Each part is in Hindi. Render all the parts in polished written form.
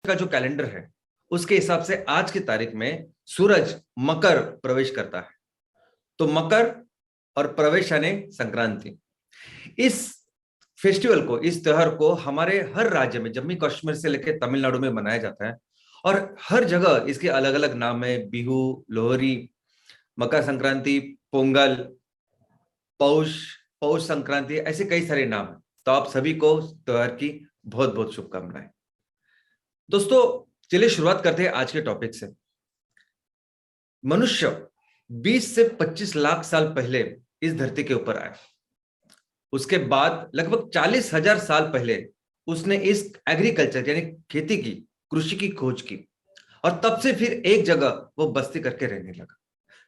का जो कैलेंडर है उसके हिसाब से आज की तारीख में सूरज मकर प्रवेश करता है। तो मकर और प्रवेश यानी संक्रांति। इस फेस्टिवल को, इस त्योहार को हमारे हर राज्य में जम्मू कश्मीर से लेकर तमिलनाडु में मनाया जाता है और हर जगह इसके अलग अलग नाम है। बिहू, लोहरी, मकर संक्रांति, पोंगल, पौष पौष संक्रांति, ऐसे कई सारे नाम हैं। तो आप सभी को त्योहार की बहुत बहुत शुभकामनाएं। दोस्तों, चलिए शुरुआत करते हैं आज के टॉपिक से। मनुष्य 20 से 25 लाख साल पहले इस धरती के ऊपर आया। उसके बाद लगभग 40,000 साल पहले उसने इस एग्रीकल्चर यानी खेती की, कृषि की खोज की और तब से फिर एक जगह वो बस्ती करके रहने लगा।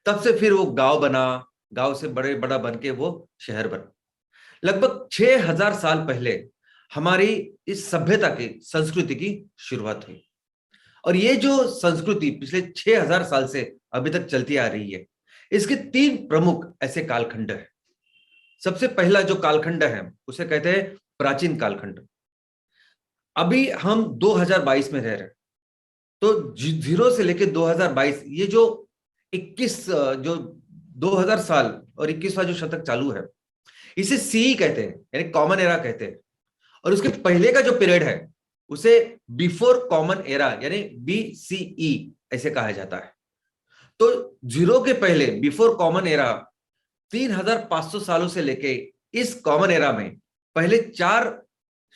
तब से फिर वो गांव बना, गांव से बड़े बड़ा बन के वो शहर बना। लगभग 6,000 साल पहले हमारी इस सभ्यता की, संस्कृति की शुरुआत हुई और ये जो संस्कृति पिछले 6,000 साल से अभी तक चलती आ रही है, इसके 3 प्रमुख ऐसे कालखंड है। सबसे पहला जो कालखंड है उसे कहते हैं प्राचीन कालखंड। अभी हम 2022 में रह रहे हैं, तो 0 से लेकर 2022 ये जो 21 जो 2000 साल और 21वां जो शतक चालू है, इसे सीई कहते हैं यानी कॉमन एरा कहते हैं। और उसके पहले का जो पीरियड है उसे बिफोर कॉमन एरा यानी बीसीई ऐसे कहा जाता है। तो 0 के पहले बिफोर कॉमन एरा 3500 सालों से लेके इस कॉमन एरा में पहले 4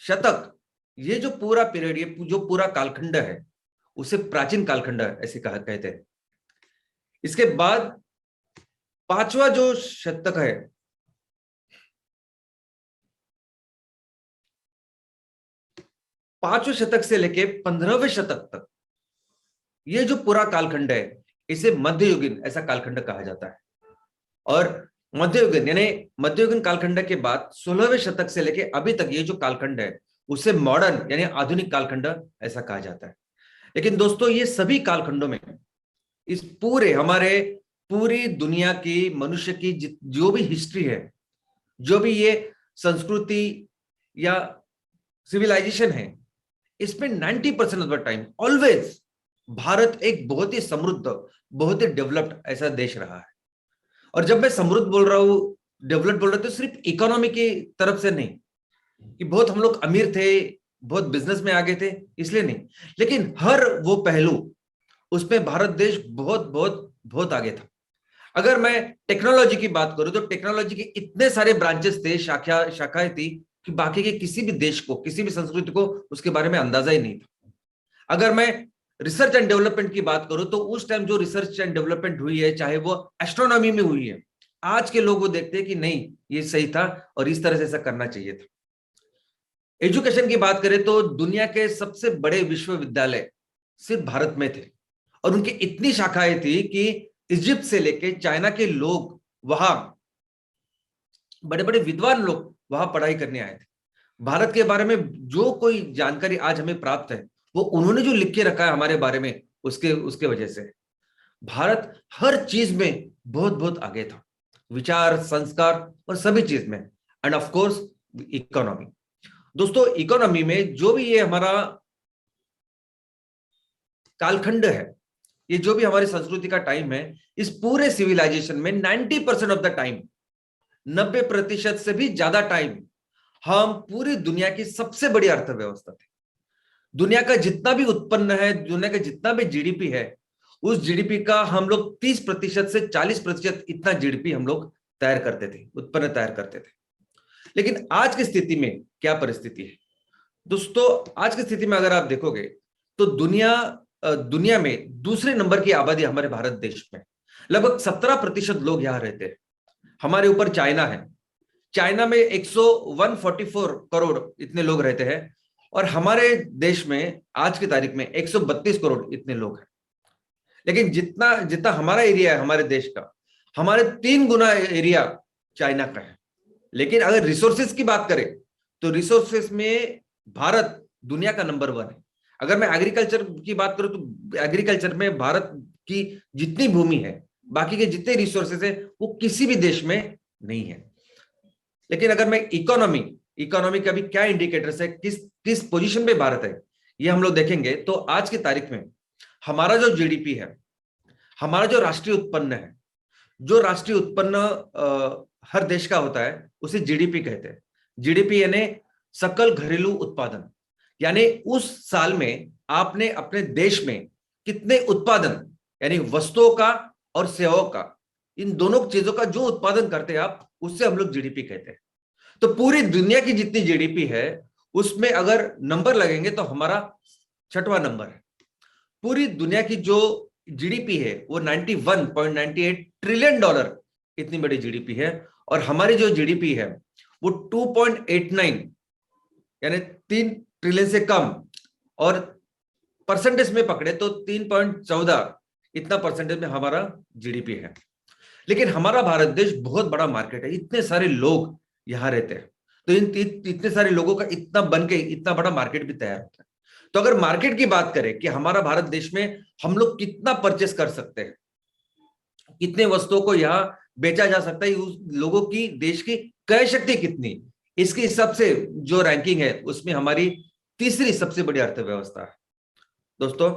शतक, ये जो पूरा पीरियड, ये जो पूरा कालखंड है उसे प्राचीन कालखंड ऐसे कहा कहते हैं। इसके बाद 5वां जो शतक है, 5वें शतक से लेके 15वें शतक तक ये जो पूरा कालखंड है इसे मध्ययुगीन ऐसा कालखंड कहा जाता है। और मध्ययुगीन यानी मध्ययुगीन कालखंड के बाद 16वें शतक से लेके अभी तक ये जो कालखंड है उसे मॉडर्न यानी आधुनिक कालखंड ऐसा कहा जाता है। लेकिन दोस्तों, ये सभी कालखंडों में इस पूरे हमारे पूरी दुनिया की मनुष्य की जो भी हिस्ट्री है, जो भी ये संस्कृति या सिविलाइजेशन है, इसमें 90% of the time always Bharat एक बहुत ही समृद्ध, बहुत ही डेवलप्ड ऐसा देश रहा है। और जब मैं समृद्ध बोल रहा हूं, डेवलप्ड बोल रहा हूं, तो सिर्फ इकोनॉमी की तरफ से नहीं कि बहुत हम लोग अमीर थे, बहुत बिजनेस में आगे थे, इसलिए नहीं, लेकिन हर वो पहलू उसमें भारत देश बहुत बहुत बहुत आगे था। अगर मैं टेक्नोलॉजी की बात करूं तो टेक्नोलॉजी के इतने सारे ब्रांचेस थे, शाखाएं थी कि बाकी के किसी भी देश को, किसी भी संस्कृति को उसके बारे में अंदाजा ही नहीं था। अगर मैं रिसर्च एंड डेवलपमेंट की बात करूं तो उस टाइम जो रिसर्च एंड डेवलपमेंट हुई है, चाहे वो एस्ट्रोनॉमी में हुई है, आज के लोग वो देखते हैं कि नहीं, ये सही था और इस तरह से ऐसा करना चाहिए था। एजुकेशन की बात करें तो दुनिया के सबसे बड़े विश्वविद्यालय सिर्फ भारत में थे और उनकी इतनी शाखाएं थी कि इजिप्ट से लेके चाइना के लोग वहां, बड़े बड़े विद्वान लोग वहां पढ़ाई करने आए थे। भारत के बारे में जो कोई जानकारी आज हमें प्राप्त है वो उन्होंने जो लिख के रखा है हमारे बारे में, उसके वजह से भारत हर चीज में बहुत बहुत आगे था, विचार, संस्कार और सभी चीज में। End of course economy. दोस्तों, इकोनॉमी में जो भी ये हमारा कालखंड है, ये जो भी हमारी संस्कृति का टाइम है, इस पूरे सिविलाइजेशन में 90% ऑफ द टाइम, 90% से भी ज्यादा टाइम हम पूरी दुनिया की सबसे बड़ी अर्थव्यवस्था थे। दुनिया का जितना भी उत्पन्न है, दुनिया का जितना भी जीडीपी है, उस जीडीपी का हम लोग 30% से 40% इतना जीडीपी हम लोग तैयार करते थे, उत्पन्न तैयार करते थे। लेकिन आज की स्थिति में क्या परिस्थिति है दोस्तों? आज की स्थिति में अगर आप देखोगे तो दुनिया में दूसरे नंबर की आबादी हमारे भारत देश में, लगभग 17% लोग यहां रहते हैं। हमारे ऊपर चाइना है। चाइना में 144 करोड़ इतने लोग रहते हैं और हमारे देश में आज की तारीख में 132 करोड़ इतने लोग हैं। लेकिन जितना जितना हमारा एरिया है हमारे देश का, हमारे 3 गुना एरिया चाइना का है। लेकिन अगर रिसोर्सेज की बात करें तो रिसोर्सेज में भारत दुनिया का नंबर 1 है। अगर मैं एग्रीकल्चर की बात करूं तो एग्रीकल्चर में भारत की जितनी भूमि है, बाकी के जितने रिसोर्सेज है, वो किसी भी देश में नहीं है। लेकिन अगर मैं इकोनॉमी का भी क्या इंडिकेटर्स है, किस पोजीशन पे भारत है, ये हम लोग देखेंगे तो आज की तारीख में हमारा जो जीडीपी है, हमारा जो राष्ट्रीय उत्पन्न है, जो राष्ट्रीय उत्पन्न हर देश का होता है उसे जीडीपी कहते हैं। जीडीपी यानी सकल घरेलू उत्पादन, यानी उस साल में आपने अपने देश में कितने उत्पादन यानी वस्तुओं का और सेवाओं का, इन दोनों चीजों का जो उत्पादन करते हैं आप, उससे हम लोग जीडीपी कहते हैं। तो पूरी दुनिया की जितनी जीडीपी है उसमें अगर नंबर लगेंगे तो हमारा 6वां नंबर है। पूरी दुनिया की जो जीडीपी है वो 91.98 ट्रिलियन डॉलर, इतनी बड़ी जीडीपी है। और हमारी जो जीडीपी है वो 2.89 यानी 3 ट्रिलियन से कम, और परसेंटेज में पकड़े तो 3.14 इतना परसेंटेज में हमारा जीडीपी है। लेकिन हमारा भारत देश बहुत बड़ा मार्केट है, इतने सारे लोग यहां रहते हैं, तो इतने सारे लोगों का इतना बन के इतना बड़ा मार्केट भी तैयार होता है। तो अगर मार्केट की बात करें कि हमारा भारत देश में हम लोग कितना परचेस कर सकते हैं, कितने वस्तुओं को यहाँ बेचा जा सकता है, उस लोगों की देश की क्रय शक्ति कितनी, इसके हिसाब से जो रैंकिंग है उसमें हमारी तीसरी सबसे बड़ी अर्थव्यवस्था है दोस्तों।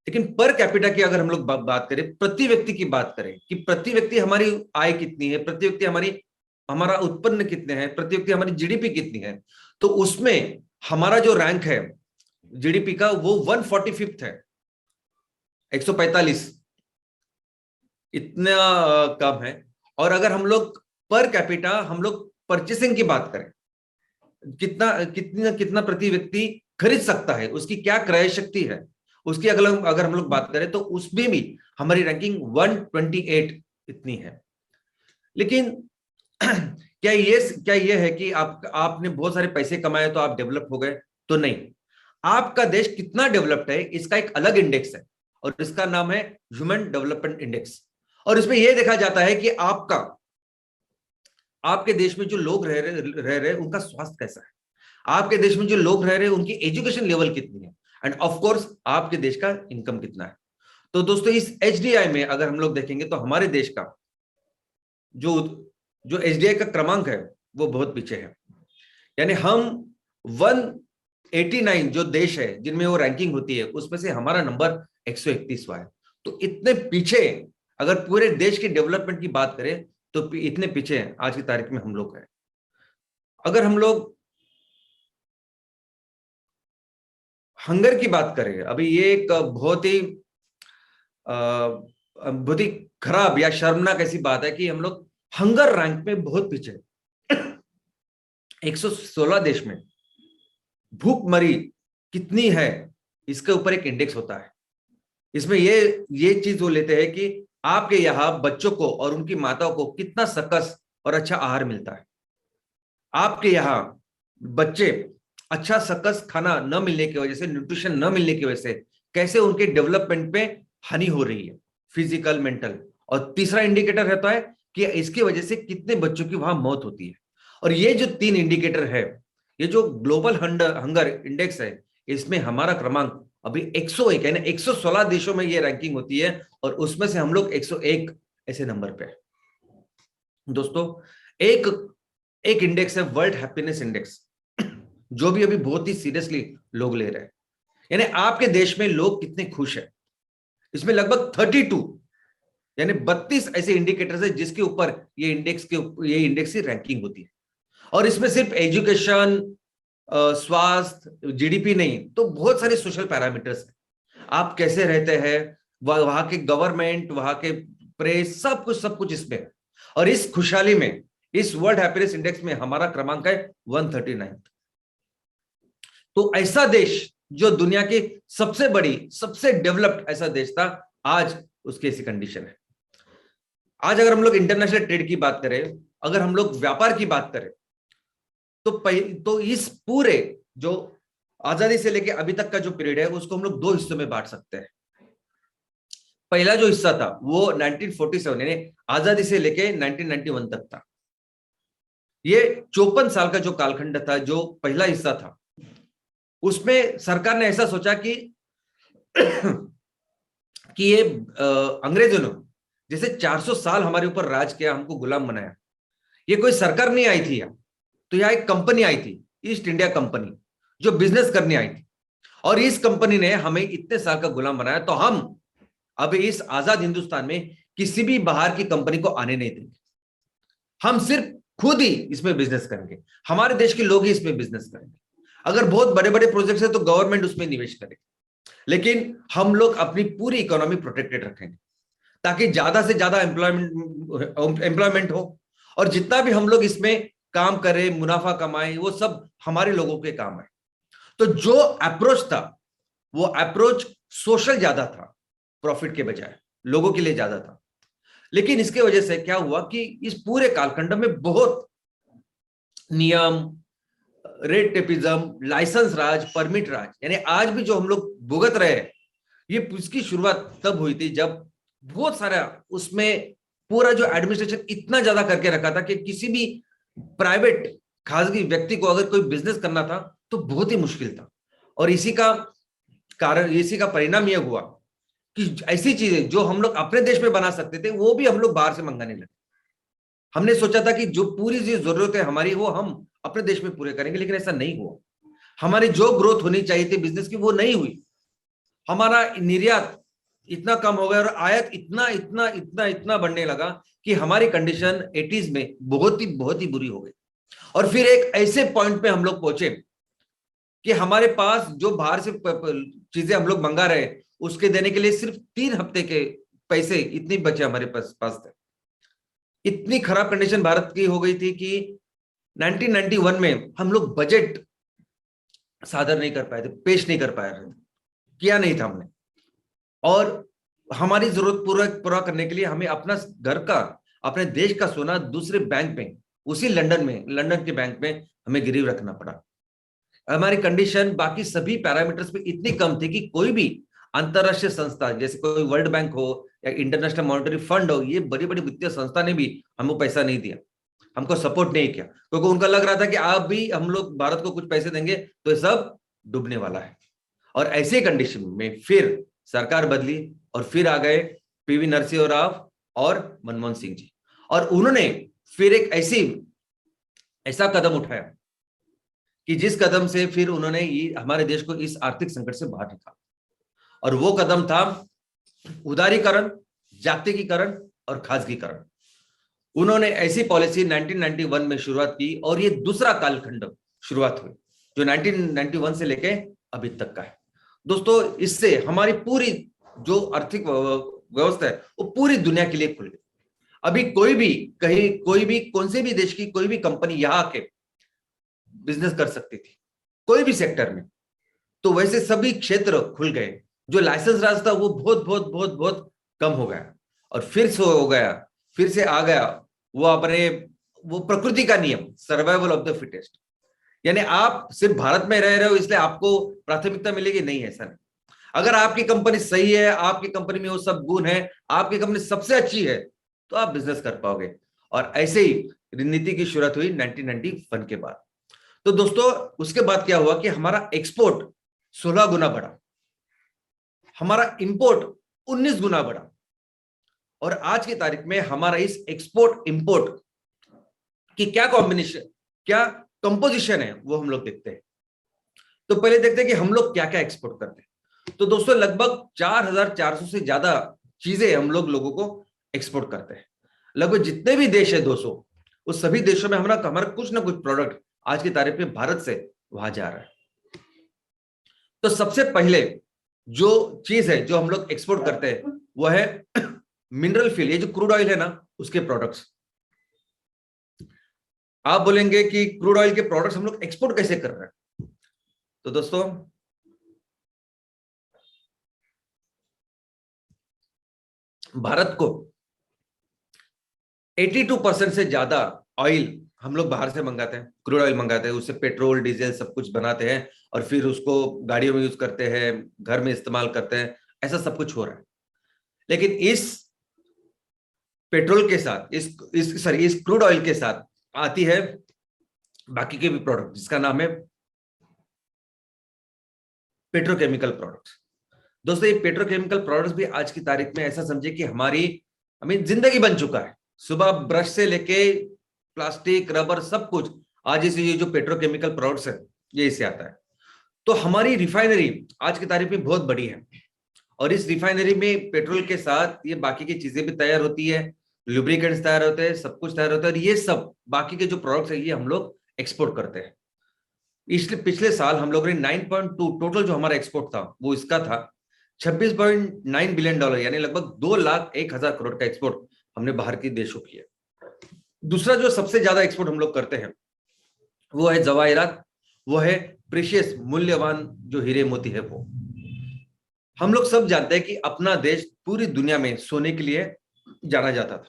लेकिन पर कैपिटा की अगर हम लोग बात करें, प्रति व्यक्ति की बात करें कि प्रति व्यक्ति हमारी आय कितनी है, प्रति व्यक्ति हमारा उत्पन्न कितने हैं, प्रति व्यक्ति हमारी जीडीपी कितनी है, तो उसमें हमारा जो रैंक है जीडीपी का वो 145 है, 145 इतना कम है। और अगर हम लोग पर कैपिटा हम लोग परचेसिंग की बात करें, कितना कितना कितना प्रति व्यक्ति खरीद सकता है, उसकी क्या क्रय शक्ति है, उसकी अगर हम लोग बात करें तो उसमें भी हमारी रैंकिंग 128 इतनी है। लेकिन क्या ये है कि आपने बहुत सारे पैसे कमाए तो आप डेवलप हो गए? तो नहीं, आपका देश कितना डेवलप्ड है इसका एक अलग इंडेक्स है, और इसका नाम है ह्यूमन डेवलपमेंट इंडेक्स। और इसमें यह देखा जाता है कि आपके देश में जो लोग रह रहे उनका स्वास्थ्य कैसा है, आपके देश में जो लोग रह रहे हैं उनकी एजुकेशन लेवल कितनी है, एंड ऑफ कोर्स आपके देश का इनकम कितना है। तो दोस्तों इस एचडीआई में अगर हम लोग देखेंगे तो हमारे देश का जो एचडीआई का क्रमांक है वो बहुत पीछे है, यानी हम 189 जो देश है जिनमें वो रैंकिंग होती है उसमें से हमारा नंबर 131वां है। तो इतने पीछे, अगर पूरे देश की डेवलपमेंट की बात करें तो इतने पीछे आज की तारीख में हम लोग हैं। अगर हम लोग हंगर की बात करें, अभी ये एक बहुत ही खराब या शर्मनाक ऐसी बात है कि हम लोग हंगर रैंक में बहुत पीछे 116 देश में भूखमरी कितनी है इसके ऊपर एक इंडेक्स होता है। इसमें ये चीज वो लेते हैं कि आपके यहाँ बच्चों को और उनकी माताओं को कितना सकस और अच्छा आहार मिलता है, आपके यहाँ बच्चे अच्छा सकस खाना न मिलने की वजह से, न्यूट्रिशन न मिलने की वजह से कैसे उनके डेवलपमेंट पे हानि हो रही है, फिजिकल मेंटल। और तीसरा इंडिकेटर रहता है कि इसकी वजह से कितने बच्चों की वहां मौत होती है। और ये जो 3 इंडिकेटर है, ये जो ग्लोबल हंगर इंडेक्स है, इसमें हमारा क्रमांक अभी 101 यानी 116 देशों में ये रैंकिंग होती है, और उसमें से हम लोग 101 ऐसे नंबर पे है दोस्तों। एक इंडेक्स है वर्ल्ड हैप्पीनेस इंडेक्स, जो भी अभी बहुत ही सीरियसली लोग ले रहे हैं, यानी आपके देश में लोग कितने खुश हैं। इसमें लगभग 32 यानी 32 ऐसे इंडिकेटर्स है जिसके ऊपर ये इंडेक्स की रैंकिंग होती है। और इसमें सिर्फ एजुकेशन, स्वास्थ्य, जीडीपी नहीं, तो बहुत सारे सोशल पैरामीटर्स हैं, आप कैसे रहते हैं, वहां के गवर्नमेंट, वहां के प्रेस, सब कुछ इसमें है। और इस खुशहाली में, इस वर्ल्ड हैप्पीनेस इंडेक्स में हमारा क्रमांक है 139। तो ऐसा देश जो दुनिया की सबसे बड़ी, सबसे डेवलप्ड ऐसा देश था, आज उसकी ऐसी कंडीशन है। आज अगर हम लोग इंटरनेशनल ट्रेड की बात करें, अगर हम लोग व्यापार की बात करें, तो इस पूरे जो आजादी से लेके अभी तक का जो पीरियड है उसको हम लोग 2 हिस्सों में बांट सकते हैं। पहला जो हिस्सा था वो 1947 यानी आजादी से लेके 1991 तक था। ये 54 साल का जो कालखंड था, जो पहला हिस्सा था, उसमें सरकार ने ऐसा सोचा कि ये अंग्रेजों ने जैसे 400 साल हमारे ऊपर राज किया, हमको गुलाम बनाया, ये कोई सरकार नहीं आई थी यहाँ, तो यहाँ एक कंपनी आई थी, ईस्ट इंडिया कंपनी, जो बिजनेस करने आई थी, और इस कंपनी ने हमें इतने साल का गुलाम बनाया, तो हम अब इस आजाद हिंदुस्तान में किसी भी बाहर की कंपनी को आने नहीं देंगे। हम सिर्फ खुद ही इसमें बिजनेस करेंगे, हमारे देश के लोग ही इसमें बिजनेस करेंगे। अगर बहुत बड़े बड़े प्रोजेक्ट्स है तो गवर्नमेंट उसमें निवेश करे, लेकिन हम लोग अपनी पूरी इकोनॉमी प्रोटेक्टेड रखेंगे, ताकि ज्यादा से ज्यादा एम्प्लॉयमेंट हो, और जितना भी हम लोग इसमें काम करें, मुनाफा कमाएं, वो सब हमारे लोगों के काम है। तो जो अप्रोच था, वो अप्रोच सोशल ज्यादा था, प्रॉफिट के बजाय लोगों के लिए ज्यादा था। लेकिन इसके वजह से क्या हुआ कि इस पूरे कालखंड में बहुत नियम, रेड टेपिज्म, लाइसेंस राज, परमिट राज, यानी आज भी जो हम लोग भुगत रहे हैं, ये इसकी शुरुआत तब हुई थी जब बहुत सारा उसमें पूरा जो एडमिनिस्ट्रेशन इतना ज्यादा करके रखा था कि किसी भी प्राइवेट खासगी व्यक्ति को अगर कोई बिजनेस करना था तो बहुत ही मुश्किल था। और इसी का कारण, इसी का परिणाम यह हुआ कि ऐसी चीजें जो हम लोग अपने देश में बना सकते थे, वो भी हम लोग बाहर से मंगाने लगे। हमने सोचा था कि जो पूरी जो जरूरत है हमारी, वो हम अपने देश में पूरे करेंगे, लेकिन ऐसा नहीं हुआ। हमारी जो ग्रोथ होनी चाहिए थी बिजनेस की, वो नहीं हुई। हमारा निर्यात इतना कम हो गया और आयात इतना इतना इतना इतना बढ़ने लगा कि हमारी कंडीशन 80s में बहुत ही बुरी हो गई। और फिर एक ऐसे पॉइंट पे हम लोग पहुंचे कि हमारे पास जो बाहर से चीजें हम लोग मंगा रहे हैं, उसके देने के लिए सिर्फ 3 हफ्ते के पैसे इतनी बचे हमारे पास थे। इतनी खराब कंडीशन भारत की हो गई थी कि 1991 में हम लोग बजट सादर नहीं कर पाए थे, पेश नहीं कर पाए थे, किया नहीं था हमने। और हमारी जरूरत पूरा करने के लिए हमें अपना घर का, अपने देश का सोना दूसरे बैंक में, उसी लंदन के बैंक में हमें गिरवी रखना पड़ा। हमारी कंडीशन बाकी सभी पैरामीटर्स पे इतनी कम थी कि कोई भी अंतरराष्ट्रीय संस्था, जैसे कोई वर्ल्ड बैंक हो या इंटरनेशनल मॉनेटरी फंड हो, ये बड़ी बड़ी वित्तीय संस्था ने भी हमको पैसा नहीं दिया, हमको सपोर्ट नहीं किया, क्योंकि उनका लग रहा था कि आप भी हम लोग भारत को कुछ पैसे देंगे तो ये सब डूबने वाला है। और ऐसे कंडीशन में फिर सरकार बदली और फिर आ गए पीवी नरसिंह राव और मनमोहन सिंह जी, और उन्होंने फिर एक ऐसा कदम उठाया कि जिस कदम से फिर उन्होंने हमारे देश को इस आर्थिक संकट से बाहर निकाला। और वो कदम था उदारीकरण, जागतिकीकरण और खासगीकरण। उन्होंने ऐसी पॉलिसी 1991 में शुरुआत की, और ये दूसरा कालखंड शुरुआत हुई जो 1991 से लेके अभी तक का है। दोस्तों, इससे हमारी पूरी जो आर्थिक व्यवस्था है वो पूरी दुनिया के लिए खुल गई। अभी कोई भी कहीं, कोई भी कौन से भी देश की कोई भी कंपनी यहां आके बिजनेस कर सकती थी, कोई भी सेक्टर में। तो वैसे सभी क्षेत्र खुल गए। जो लाइसेंस राज था वो बहुत बहुत बहुत बहुत कम हो गया, और फिर से हो गया, फिर से आ गया वो प्रकृति का नियम, सर्वाइवल ऑफ द फिटेस्ट। यानी आप सिर्फ भारत में रह रहे हो इसलिए आपको प्राथमिकता मिलेगी, नहीं, ऐसा नहीं। अगर आपकी कंपनी सही है, आपकी कंपनी में वो सब गुण है, आपकी कंपनी सबसे अच्छी है, तो आप बिजनेस कर पाओगे। और ऐसे ही नीति की शुरुआत हुई 1991 के बाद। तो दोस्तों, उसके बाद क्या हुआ कि हमारा एक्सपोर्ट 16 गुना बढ़ा, हमारा इंपोर्ट 19 गुना बढ़ा, और आज की तारीख में हमारा इस एक्सपोर्ट इंपोर्ट की क्या कॉम्बिनेशन, क्या कंपोजिशन है, वो हम लोग देखते हैं। तो पहले देखते हैं कि हम लोग क्या क्या एक्सपोर्ट करते हैं। तो दोस्तों, लगभग 4400 से ज्यादा चीजें हम लोगों को एक्सपोर्ट करते हैं। लगभग जितने भी देश है 200, उस सभी देशों में हमारा कुछ ना कुछ प्रोडक्ट आज की तारीख में भारत से वहां जा रहा है। तो सबसे पहले जो चीज है जो हम लोग एक्सपोर्ट करते हैं वो है मिनरल फ्यूल, ये जो क्रूड ऑयल है ना, उसके प्रोडक्ट्स। आप बोलेंगे कि क्रूड ऑयल के प्रोडक्ट्स हम लोग एक्सपोर्ट कैसे कर रहे हैं? तो दोस्तों, भारत को 82% से ज्यादा ऑयल हम लोग बाहर से मंगाते हैं, क्रूड ऑयल मंगाते हैं, उससे पेट्रोल डीजल सब कुछ बनाते हैं, और फिर उसको गाड़ियों में यूज करते हैं, घर में इस्तेमाल करते हैं, ऐसा सब कुछ हो रहा है। लेकिन इस पेट्रोल के साथ, इस क्रूड ऑयल के साथ आती है बाकी के भी प्रोडक्ट, जिसका नाम है पेट्रोकेमिकल प्रोडक्ट्स। दोस्तों, ये पेट्रोकेमिकल प्रोडक्ट्स भी आज की तारीख में ऐसा समझे कि हमारी जिंदगी बन चुका है। सुबह ब्रश से लेके प्लास्टिक, रबर, सब कुछ आज इसे, ये जो पेट्रोकेमिकल प्रोडक्ट्स है, ये इससे आता है। तो हमारी रिफाइनरी आज की तारीख में बहुत बड़ी है, और इस रिफाइनरी में पेट्रोल के साथ ये बाकी की चीजें भी तैयार होती है, लुब्रिकेंट्स तैयार होते हैं, सब कुछ तैयार होता है, और ये सब बाकी के जो प्रोडक्ट्स है ये हम लोग एक्सपोर्ट करते हैं। इसलिए पिछले साल हम लोगों ने 9.2 टोटल जो हमारा एक्सपोर्ट था वो इसका था 26.9 बिलियन डॉलर, यानी लगभग 2,01,000 करोड़ का एक्सपोर्ट हमने बाहर के देशों किया। दूसरा जो सबसे ज्यादा एक्सपोर्ट हम लोग करते हैं वो है जवाहिरात, वो है प्रीशियस, मूल्यवान जो हीरे मोती है वो। हम लोग सब जानते हैं कि अपना देश पूरी दुनिया में सोने के लिए जाना जाता था।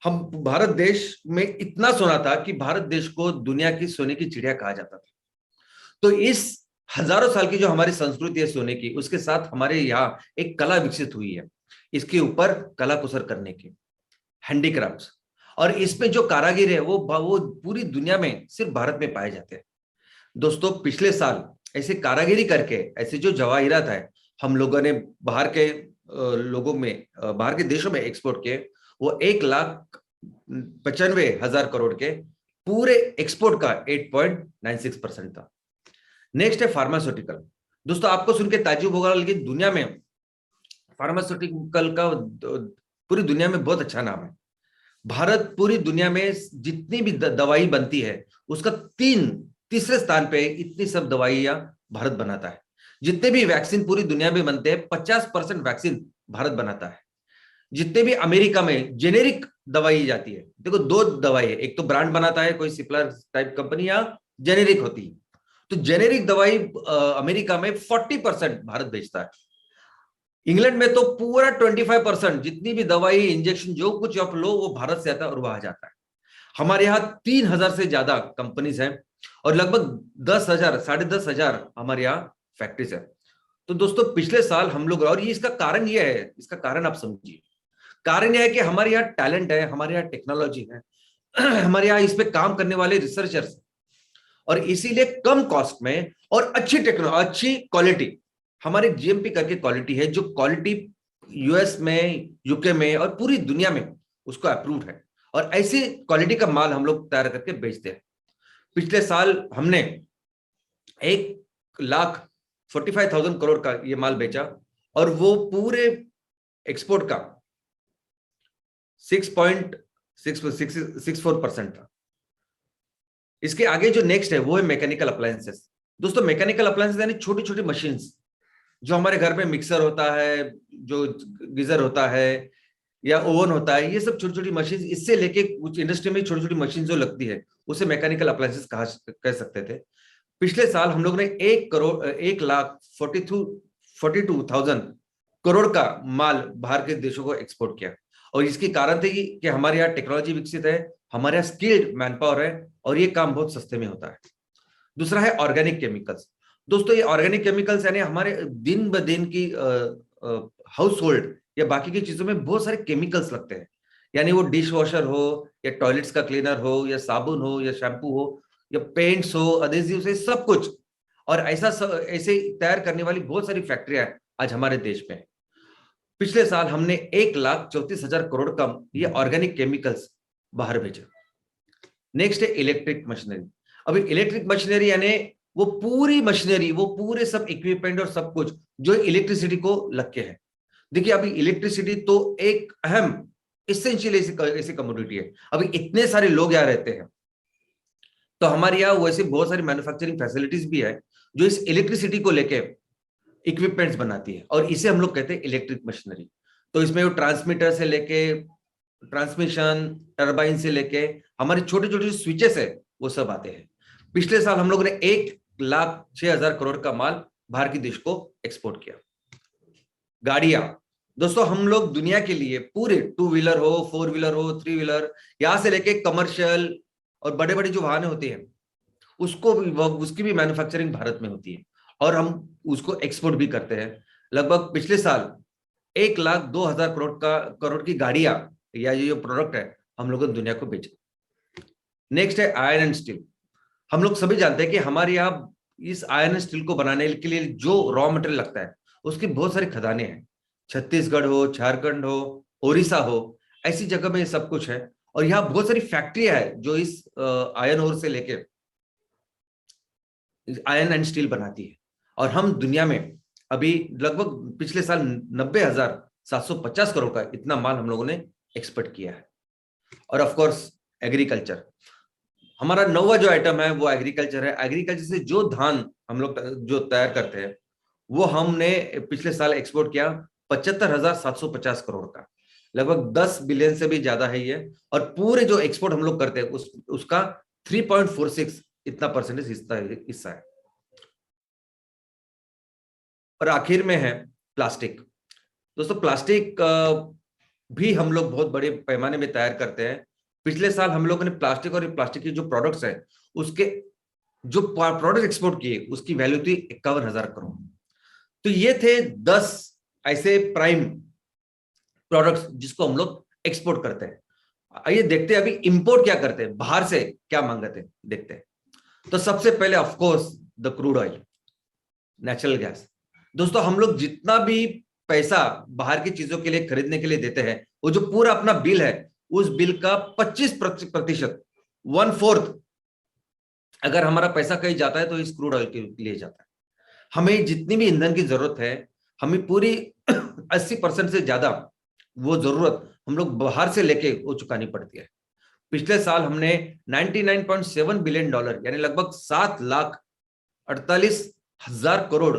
हम भारत देश में इतना सोना था कि भारत देश को दुनिया की सोने की चिड़िया कहा जाता था। तो इस हजारों साल की जो हमारी संस्कृति है सोने की, उसके साथ हमारे यहाँ एक कला विकसित हुई है, इसके ऊपर कला कुसर करने की, हैंडीक्राफ्ट्स, और इसमें जो कारागिर है वो पूरी दुनिया में सिर्फ भारत में पाए जाते हैं। दोस्तों पिछले साल ऐसे कारागिरी करके ऐसे जो जवाहिरात है हम लोगों ने बाहर के लोगों में, बाहर के देशों में एक्सपोर्ट किए, वो 1,95,000 करोड़ के पूरे एक्सपोर्ट का 8.96% था। नेक्स्ट है फार्मास्यूटिकल। दोस्तों आपको सुन के ताज्जुब होगा, लेकिन दुनिया में फार्मास्यूटिकल का पूरी दुनिया में बहुत अच्छा नाम है। भारत पूरी दुनिया में जितनी भी दवाई बनती है उसका तीसरे स्थान पे इतनी सब दवाइयां भारत बनाता है। जितने भी वैक्सीन पूरी दुनिया में बनते हैं 50% वैक्सीन भारत बनाता है। जितने भी अमेरिका में जेनेरिक दवाई जाती है, देखो दो दवाई है, एक तो ब्रांड बनाता है कोई सिप्ला टाइप कंपनी, या जेनेरिक होती है। तो जेनेरिक दवाई अमेरिका में 40% भारत बेचता है। इंग्लैंड में तो पूरा 25% जितनी भी दवाई इंजेक्शन जो कुछ आप लो वो भारत से आता है और वहां जाता है। हमारे यहाँ 3,000 से ज्यादा कंपनीज हैं और लगभग 10,000 10,500 हमारे यहाँ फैक्ट्रीज है। तो दोस्तों पिछले साल हम लोग, और ये इसका कारण ये है, इसका कारण आप समझिए, कारण यह है कि हमारे यहाँ टैलेंट है, हमारे यहाँ टेक्नोलॉजी है, हमारे यहाँ इस पे काम करने वाले रिसर्चर्स, और इसीलिए कम कॉस्ट में और अच्छी टेक्नोलॉजी, अच्छी क्वालिटी, हमारे जीएमपी करके क्वालिटी है, जो क्वालिटी यूएस में, यूके में और पूरी दुनिया में उसको अप्रूव्ड है, और ऐसी क्वालिटी का माल हम लोग तैयार करके बेचते हैं। पिछले साल हमने 1,45,000 करोड़ का ये माल बेचा, और वो पूरे एक्सपोर्ट का 6.64% था। इसके आगे जो नेक्स्ट है वो है मैकेनिकल अप्लायंसेस। दोस्तों मैकेनिकल अप्लायंसेस यानी छोटी छोटी मशीन्स जो हमारे घर में, मिक्सर होता है, जो गीजर होता है या ओवन होता है, ये सब छोटी छोटी मशीन, इससे लेके कुछ इंडस्ट्री में छोटी छोटी मशीन जो लगती है उसे मैकेनिकल अप्लायंसेस कह सकते थे। पिछले साल हम लोग ने 1,42,000 करोड़ का माल बाहर के देशों को एक्सपोर्ट किया, और इसके कारण थे कि हमारे यहाँ टेक्नोलॉजी विकसित है, हमारे यहाँ स्किल्ड मैन पावर है, और ये काम बहुत सस्ते में होता है। दूसरा है ऑर्गेनिक केमिकल्स। दोस्तों ये ऑर्गेनिक केमिकल्स यानी हमारे दिन ब दिन की हाउस होल्ड या बाकी की चीजों में बहुत सारे केमिकल्स लगते हैं, यानी वो डिश वॉशर हो या टॉयलेट्स का क्लीनर हो या साबुन हो या शैम्पू हो या पेंट्स हो, अडेसिव से सब कुछ, और ऐसे तैयार करने वाली बहुत सारी फैक्ट्रियां आज हमारे देश में। पिछले साल हमने 1,34,000 करोड़ का ये ऑर्गेनिक केमिकल्स बाहर भेजा। नेक्स्ट है इलेक्ट्रिक मशीनरी। अभी इलेक्ट्रिक मशीनरी यानी वो पूरी मशीनरी, वो पूरे सब इक्विपमेंट और सब कुछ जो इलेक्ट्रिसिटी को लग के है। देखिए अभी इलेक्ट्रिसिटी तो एक अहम इसेंशियल ऐसी कमोडिटी है। अभी इतने सारे लोग यहाँ रहते हैं, तो हमारे यहाँ वैसे बहुत सारी मैन्युफैक्चरिंग फैसिलिटीज भी है जो इस इलेक्ट्रिसिटी को लेके इक्विपमेंट्स बनाती है, और इसे हम लोग कहते हैं इलेक्ट्रिक मशीनरी। तो इसमें वो ट्रांसमीटर से लेके ट्रांसमिशन, टर्बाइन से लेके हमारे छोटे छोटे स्विचेस है वो सब आते हैं। पिछले साल हम लोगों ने 1,06,000 करोड़ का माल बाहर के देश को एक्सपोर्ट किया। गाड़ियां, दोस्तों हम लोग दुनिया के लिए पूरे 2 व्हीलर हो, 4 व्हीलर हो, 3 व्हीलर, यहां से लेके कमर्शियल और बड़े बड़े जो वाहन होते हैं उसकी भी मैन्युफैक्चरिंग भारत में होती है, और हम उसको एक्सपोर्ट भी करते हैं। लगभग पिछले साल 1,02,000 करोड़ की गाड़ियां या ये जो प्रोडक्ट है हम लोगों ने दुनिया को बेचा। नेक्स्ट है आयरन एंड स्टील। हम लोग सभी जानते हैं कि हमारे यहाँ इस आयरन स्टील को बनाने के लिए जो रॉ मटेरियल लगता है उसकी बहुत सारी खदानें हैं। छत्तीसगढ़ हो, झारखंड हो, ओडिशा हो, ऐसी जगह में सब कुछ है, और यहाँ बहुत सारी फैक्ट्रियां है जो इस आयरन ओर से लेके आयरन एंड स्टील बनाती है। और हम दुनिया में अभी लगभग पिछले साल 90,750 करोड़ का इतना माल हम लोगों ने एक्सपोर्ट किया है। और ऑफ कोर्स एग्रीकल्चर, हमारा नौवा जो आइटम है वो एग्रीकल्चर है। एग्रीकल्चर से जो धान हम लोग जो तैयार करते हैं वो हमने पिछले साल एक्सपोर्ट किया 75,750 करोड़ का, लगभग 10 बिलियन से भी ज्यादा है ये। और पूरे जो एक्सपोर्ट हम लोग करते हैं उसका 3.46 इतना परसेंटेज हिस्सा है। और आखिर में है प्लास्टिक। दोस्तों प्लास्टिक भी हम लोग बहुत बड़े पैमाने में तैयार करते हैं। पिछले साल हम लोगों ने प्लास्टिक और प्लास्टिक की जो प्रोडक्ट्स है उसके जो प्रोडक्ट एक्सपोर्ट किए उसकी वैल्यू थी 51,000 करोड़। तो ये थे 10 ऐसे प्राइम प्रोडक्ट्स जिसको हम लोग एक्सपोर्ट करते हैं। आइए देखते हैं अभी इंपोर्ट क्या करते हैं, बाहर से क्या मंगाते हैं, देखते हैं। तो सबसे पहले of course the crude oil, natural gas. दोस्तों हम लोग जितना भी पैसा बाहर की चीजों के लिए खरीदने के लिए देते हैं वो जो पूरा अपना बिल है उस बिल का 25%, 1/4 अगर हमारा पैसा कहीं जाता है तो इस क्रूड ऑयल के लिए जाता है। हमें जितनी भी ईंधन की जरूरत है हमें पूरी 80% से ज्यादा वो जरूरत हम लोग बाहर से लेके वो चुकानी पड़ती है। पिछले साल हमने 99.7 बिलियन डॉलर यानी लगभग 7,48,000 करोड़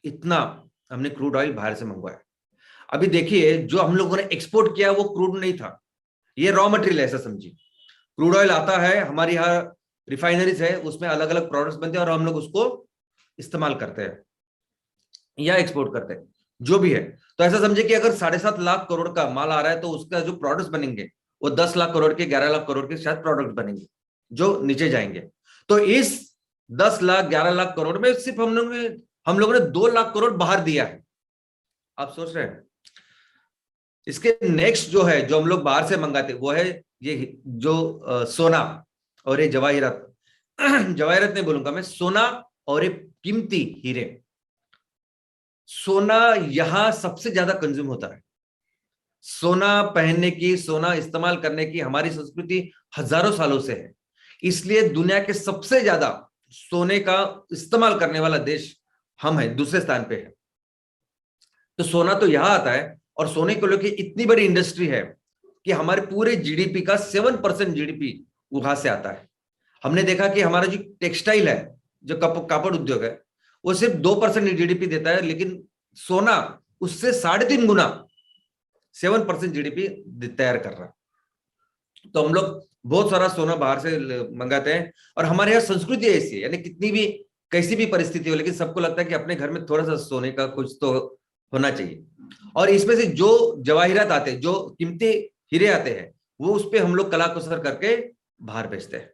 इतना हमने क्रूड ऑयल बाहर से मंगवाया। अभी देखिए जो हम लोगों ने एक्सपोर्ट किया वो क्रूड नहीं था, ये रॉ मटेरियल ऐसा समझिए। क्रूड ऑयल आता है हमारे यहाँ रिफाइनरीज है, उसमें अलग अलग प्रोडक्ट्स बनते हैं और हम लोग उसको इस्तेमाल करते हैं या एक्सपोर्ट करते हैं जो भी है। तो ऐसा समझे कि अगर 7.5 लाख करोड़ का माल आ रहा है तो उसका जो प्रोडक्ट्स बनेंगे वो 10 लाख करोड़ के 11 लाख करोड़ के शायद प्रोडक्ट बनेंगे जो नीचे जाएंगे। तो इस 10 लाख 11 लाख करोड़ में सिर्फ हम लोगों ने 2 लाख करोड़ बाहर दिया है। आप सोच रहे हैं इसके नेक्स्ट जो है जो हम लोग बाहर से मंगाते वो है ये जो सोना और ये जवाहिरात जवाहिरात नहीं बोलूंगा मैं, सोना और ये कीमती हीरे। सोना यहां सबसे ज्यादा कंज्यूम होता है। सोना पहनने की, सोना इस्तेमाल करने की हमारी संस्कृति हजारों सालों से है, इसलिए दुनिया के सबसे ज्यादा सोने का इस्तेमाल करने वाला देश हम है, दूसरे स्थान पे है। तो सोना तो यहां आता है और सोने को लेकर इतनी बड़ी इंडस्ट्री है कि हमारे पूरे जीडीपी का 7% जीडीपी वहां से आता है। हमने देखा कि हमारा जो टेक्सटाइल है, जो कापड़ उद्योग है, वो सिर्फ 2% जीडीपी देता है, लेकिन सोना उससे 3.5 गुना 7% जीडीपी तैयार कर रहा है। तो हम लोग बहुत सारा सोना बाहर से मंगाते हैं और हमारे यहाँ संस्कृति ऐसी है, यानी कितनी भी कैसी भी परिस्थिति हो लेकिन सबको लगता है कि अपने घर में थोड़ा सा सोने का कुछ तो होना चाहिए। और इसमें से जो जवाहिरात आते हैं, जो कीमती हीरे आते हैं, वो उस पर हम लोग कला कुसर करके बाहर भेजते हैं।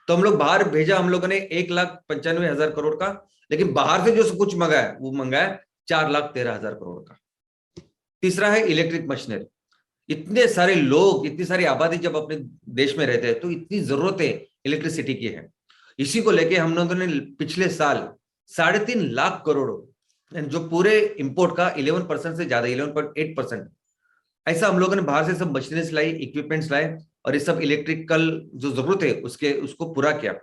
तो हम लोग बाहर भेजा हम लोगों ने 1,95,000 करोड़ का, लेकिन बाहर से जो कुछ मंगाया वो मंगाया 4,13,000 करोड़ का। तीसरा है इलेक्ट्रिक मशीनरी। इतने सारे लोग, इतनी सारी आबादी जब अपने देश में रहते हैं तो इतनी जरूरतें इलेक्ट्रिसिटी की है। इसी को लेके हम लोगों ने पिछले साल 3.5 लाख करोड़ जो पूरे इंपोर्ट का 11% से ज्यादा 11.8% ऐसा हम लोगों ने बाहर से सब मशीनरीज लाई, इक्विपमेंट्स लाए और ये सब इलेक्ट्रिकल जो जरूरत है उसको पूरा किया।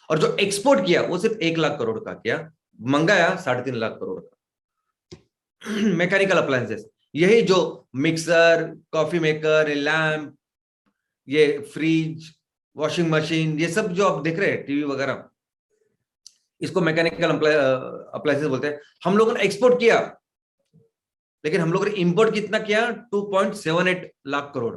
और जो एक्सपोर्ट किया वो सिर्फ 1 लाख करोड़ का किया, मंगाया 3.5 लाख करोड़ का। मैकेनिकल अप्लायंसेस, यही जो मिक्सर, कॉफी मेकर, लैम्प, ये फ्रिज, वॉशिंग मशीन, ये सब जो आप देख रहे हैं टीवी वगैरह, इसको मैकेनिकल अप्लायंसेस बोलते हैं। हम लोगों ने एक्सपोर्ट किया लेकिन हम लोगों ने इंपोर्ट कितना किया, 2.78 लाख करोड़।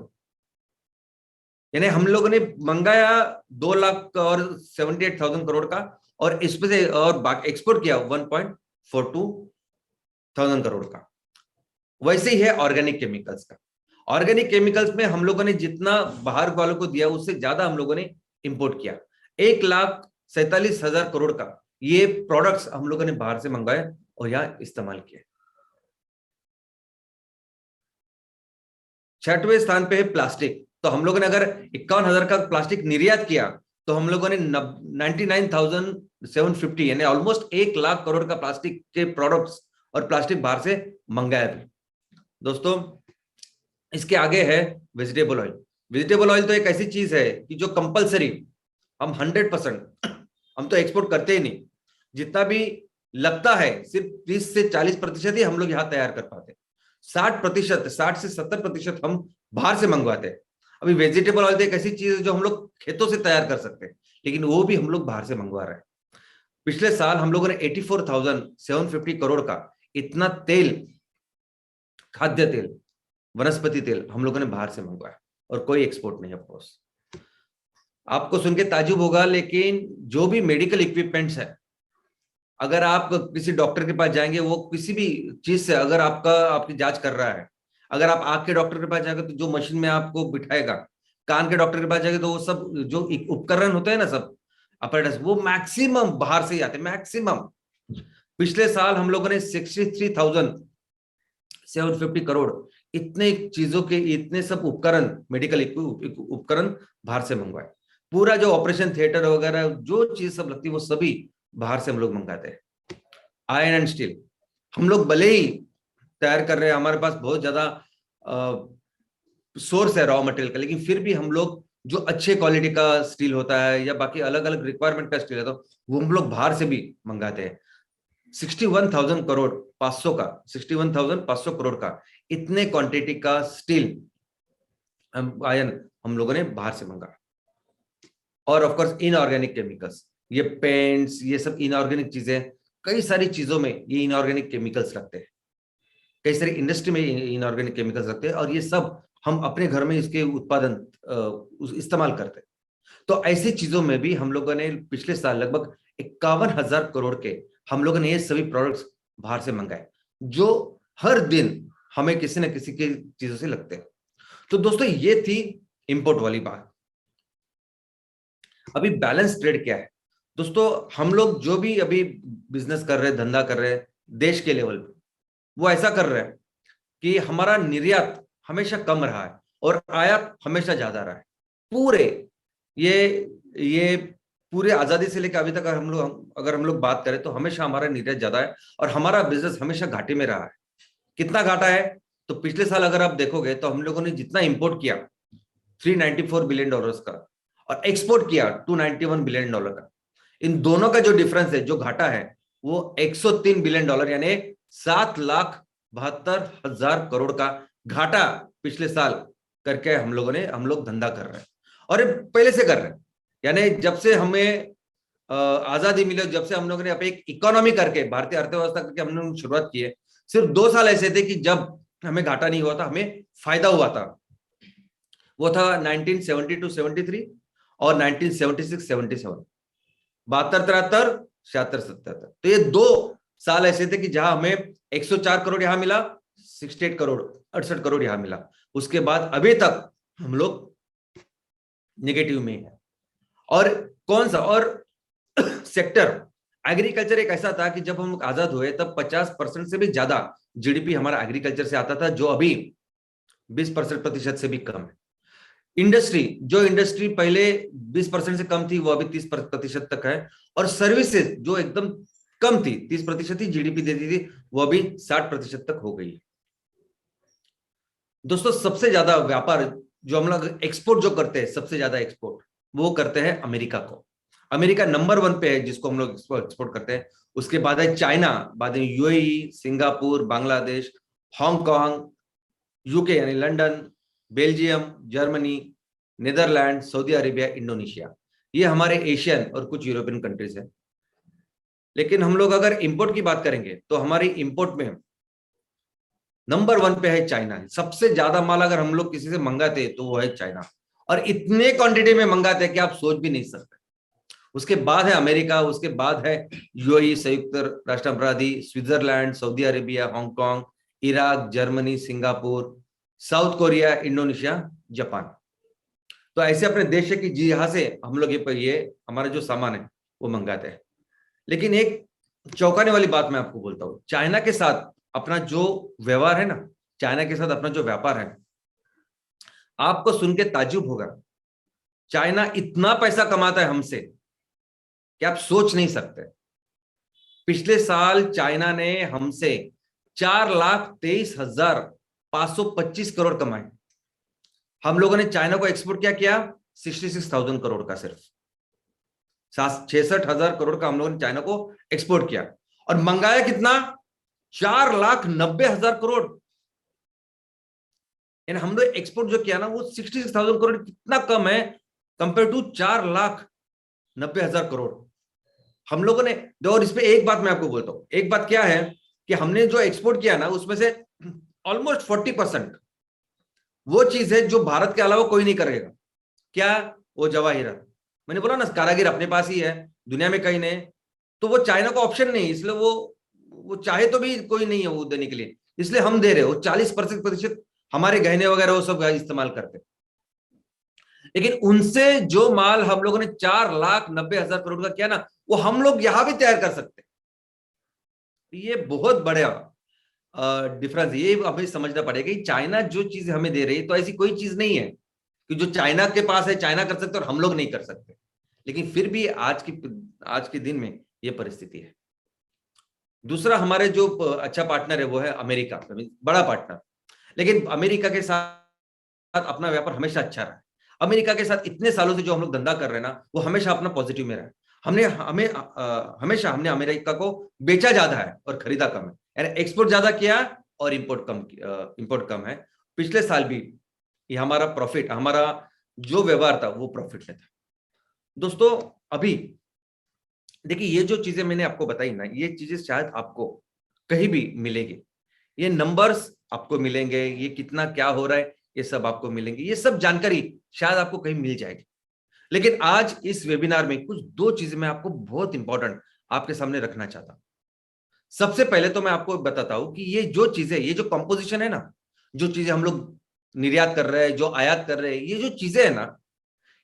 यानी हम लोगों ने मंगाया 2 लाख और 78,000 करोड़ का और इसमें से और एक्सपोर्ट किया 1.42,000 करोड़ का। वैसे ही है ऑर्गेनिक केमिकल्स का। ऑर्गेनिक केमिकल्स में हम लोगों ने जितना बाहर वालों को दिया उससे ज्यादा हम लोगों ने इंपोर्ट किया। 1,47,000 करोड़ का ये प्रोडक्ट्स हम लोगों ने बाहर से मंगाए और यहां इस्तेमाल किए। 6वें स्थान पे है प्लास्टिक। तो हम लोगों ने अगर 51,000 का प्लास्टिक निर्यात किया तो हम लोगों ने 99,750 यानी ऑलमोस्ट 1 लाख करोड़ का प्लास्टिक के प्रोडक्ट्स और प्लास्टिक बाहर से मंगाया भी। दोस्तों इसके आगे है वेजिटेबल ऑयल। वेजिटेबल ऑयल तो एक ऐसी चीज है कि जो कंपलसरी हम 100%, हम तो एक्सपोर्ट करते ही नहीं, जितना भी लगता है सिर्फ 30 से 40% ही हम लोग यहाँ तैयार कर पाते, 60%, 60 से 70% हम बाहर से मंगवाते हैं। अभी वेजिटेबल ऑयल एक ऐसी चीज है जो हम लोग खेतों से तैयार कर सकते हैं, लेकिन वो भी हम लोग बाहर से मंगवा रहे हैं। पिछले साल हम लोगों ने 84,750 करोड़ का इतना तेल, खाद्य तेल, वनस्पति तेल हम लोगों ने बाहर से मंगवाया, और कोई एक्सपोर्ट नहीं। ऑफकोर्स आपको सुन के ताजुब होगा, लेकिन जो भी मेडिकल इक्विपमेंट्स है, अगर आप किसी डॉक्टर के पास जाएंगे, वो किसी भी चीज से अगर आपकी जांच कर रहा है, अगर आप आंख के डॉक्टर के पास जाएंगे तो जो मशीन में आपको बिठाएगा, कान के डॉक्टर के पास जाएंगे तो वो सब जो उपकरण होते हैं ना, सब अपरेटस, वो मैक्सिमम बाहर से ही आते हैं, मैक्सिमम। पिछले साल हम लोगों ने 63,750 करोड़ इतने चीजों के, इतने सब उपकरण, मेडिकल उपकरण बाहर से मंगवाए। पूरा जो ऑपरेशन थिएटर वगैरह जो चीज सब लगती है वो सभी बाहर से हम लोग मंगाते हैं। आयरन एंड स्टील हम लोग भले ही तैयार कर रहे हैं, हमारे पास बहुत ज्यादा सोर्स है रॉ मटेरियल का, लेकिन फिर भी हम लोग जो अच्छे क्वालिटी का स्टील होता है या बाकी अलग अलग रिक्वायरमेंट का स्टील है, तो वो हम लोग बाहर से भी मंगाते हैं। 61,000 करोड़ 500 का 61,500 करोड़ का इतने क्वांटिटी का स्टील, आयरन हम लोगों ने बाहर से मंगा। और ऑफ कोर्स इनऑर्गेनिक केमिकल्स, ये पेंट्स, ये सब इनऑर्गेनिक चीजें, कई सारी चीजों में ये इनऑर्गेनिक केमिकल्स लगते हैं, कई सारी इंडस्ट्री में इनऑर्गेनिक केमिकल्स लगते हैं, और ये सब हम अपने घर में इसके उत्पादन इस्तेमाल करते हैं। तो ऐसी चीजों में भी हम लोगों ने पिछले साल लगभग 51,000 करोड़ के हम लोगों ने ये सभी प्रोडक्ट्स बाहर से मंगाए, जो हर दिन हमें किसी न किसी की चीजों से लगते हैं। तो दोस्तों ये थी इंपोर्ट वाली बात। अभी बैलेंस ट्रेड क्या है दोस्तों? हम लोग जो भी अभी बिजनेस कर रहे हैं, धंधा कर रहे हैं देश के लेवल पे, वो ऐसा कर रहे हैं कि हमारा निर्यात हमेशा कम रहा है और आयात हमेशा ज्यादा रहा है। पूरे ये पूरे आजादी से लेकर अभी तक अगर हम लोग बात करें तो हमेशा हमारा निर्यात ज्यादा है और हमारा बिजनेस हमेशा घाटे में रहा है। कितना घाटा है? तो पिछले साल अगर आप देखोगे तो हम लोगों ने जितना इंपोर्ट किया $394 बिलियन का, और एक्सपोर्ट किया $291 बिलियन का, इन दोनों का जो डिफरेंस है, जो घाटा है, वो $103 बिलियन, यानी 7,72,000 करोड़ का घाटा पिछले साल करके हम लोग धंधा कर रहे हैं। और ये पहले से कर रहे हैं, यानी जब से हमें आजादी मिली, जब से हम लोगों ने एक इकोनॉमी करके, भारतीय अर्थव्यवस्था करके हम लोग शुरुआत की है, सिर्फ 2 साल ऐसे थे कि जब हमें घाटा नहीं हुआ था, हमें फायदा हुआ था। वो था 1972-73 और 1976-77, 72-73, 76-77। तो ये 2 साल ऐसे थे कि जहां हमें 104 करोड़ यहां मिला, 68 करोड़ 68 करोड़ यहां मिला। उसके बाद अभी तक हम लोग नेगेटिव में है। और कौन सा और सेक्टर? एग्रीकल्चर एक ऐसा था कि जब हम आजाद हुए तब 50% से भी ज्यादा जीडीपी हमारा एग्रीकल्चर से आता था, जो अभी 20% से भी कम है। इंडस्ट्री पहले 20% से कम थी, वो अभी 30% तक है। और सर्विसेज जो एकदम कम थी, 30% ही जीडीपी देती थी, वो अभी 60% तक हो गई है। दोस्तों सबसे ज्यादा व्यापार जो हम लोग एक्सपोर्ट जो करते हैं, सबसे ज्यादा एक्सपोर्ट वो करते हैं अमेरिका को। अमेरिका नंबर 1 पे है जिसको हम लोग एक्सपोर्ट करते हैं। उसके बाद है चाइना, बाद में UAE, Singapore, Bangladesh, Hong Kong, UK यानी London, Belgium, Germany, Netherland, Saudi Arabia, Indonesia. ये हमारे एशियन और कुछ यूरोपियन कंट्रीज हैं। लेकिन हम लोग अगर इंपोर्ट की बात करेंगे तो हमारी इंपोर्ट में नंबर 1 पे है चाइना। सबसे ज्यादा माल अगर हम लोग किसी से मंगाते तो वो है चाइना, और इतने क्वांटिटी में मंगाते हैं कि आप सोच भी नहीं सकते। उसके बाद है अमेरिका, उसके बाद है यूएई, संयुक्त राष्ट्र अमीरात, Switzerland, Saudi Arabia, Hong Kong, Iraq, Germany, Singapore, south Korea, Indonesia, Japan. तो ऐसे अपने देश है कि जी यहां से हम लोग ये हमारा जो सामान है वो मंगाते हैं। लेकिन एक चौंकाने वाली बात मैं आपको बोलता हूं, चाइना के साथ अपना जो व्यवहार है ना, चाइना के साथ अपना जो व्यापार है, आपको सुन के ताज्जुब होगा। चाइना इतना पैसा कमाता है हमसे कि आप सोच नहीं सकते। पिछले साल चाइना ने हमसे 4,23,525 करोड़ कमाए। हम लोगों ने चाइना को एक्सपोर्ट क्या किया? 66,000 करोड़ का, सिर्फ 66,000 करोड़ का हम लोगों ने चाइना को एक्सपोर्ट किया। और मंगाया कितना? 4,90,000 करोड़। यानी हम लोग एक्सपोर्ट जो किया ना वो 66,000 करोड़, कितना कम है कंपेयर टू 4,90,000 करोड़ हम लोगों ने। और इसमें एक बात मैं आपको बोलता हूं, एक बात क्या है कि हमने जो एक्सपोर्ट किया ना उसमें से ऑलमोस्ट 40% वो चीज है जो भारत के अलावा कोई नहीं करेगा। क्या? वो जवाहिरात। मैंने बोला ना कारागिर अपने पास ही है, दुनिया में कहीं नहीं। तो वो चाइना का ऑप्शन नहीं, इसलिए वो चाहे तो भी कोई नहीं है वो देने के लिए, इसलिए हम दे रहे हो। 40% हमारे गहने वगैरह वो सब इस्तेमाल करते। लेकिन उनसे जो माल हम लोगों ने 4,90,000 करोड़ का किया ना, वो हम लोग यहां भी तैयार कर सकते। ये बहुत बड़ा डिफरेंस। ये हमें समझना पड़ेगा कि चाइना जो चीज हमें दे रही है तो ऐसी कोई चीज नहीं है कि जो चाइना के पास है चाइना कर सकते और हम लोग नहीं कर सकते। लेकिन फिर भी आज के दिन में ये परिस्थिति है। दूसरा हमारे जो अच्छा पार्टनर है वो है अमेरिका, बड़ा पार्टनर। लेकिन अमेरिका के साथ अपना व्यापार हमेशा अच्छा रहा है। अमेरिका के साथ इतने सालों से जो हम लोग धंधा कर रहे हैं ना, वो हमेशा अपना पॉजिटिव में रहा है। हमेशा हमने अमेरिका को बेचा ज्यादा है और खरीदा कम है। यानी एक्सपोर्ट ज्यादा किया और इंपोर्ट कम है। पिछले साल भी ये हमारा जो व्यवहार था वो प्रॉफिट में था। दोस्तों अभी देखिए, ये जो चीजें मैंने आपको बताई ना, ये चीजें शायद आपको कहीं भी मिलेगी। ये नंबर्स आपको मिलेंगे, ये कितना क्या हो रहा है ये सब आपको मिलेंगे, ये सब जानकारी शायद आपको कहीं मिल जाएगी। लेकिन आज इस वेबिनार में कुछ दो चीजें मैं आपको बहुत इंपॉर्टेंट आपके सामने रखना चाहता हूं। सबसे पहले तो मैं आपको बताता हूं कि ये जो चीजें, ये जो कंपोजिशन है ना, जो चीजें हम लोग निर्यात कर रहे हैं, जो आयात कर रहे हैं, ये जो चीजें है ना,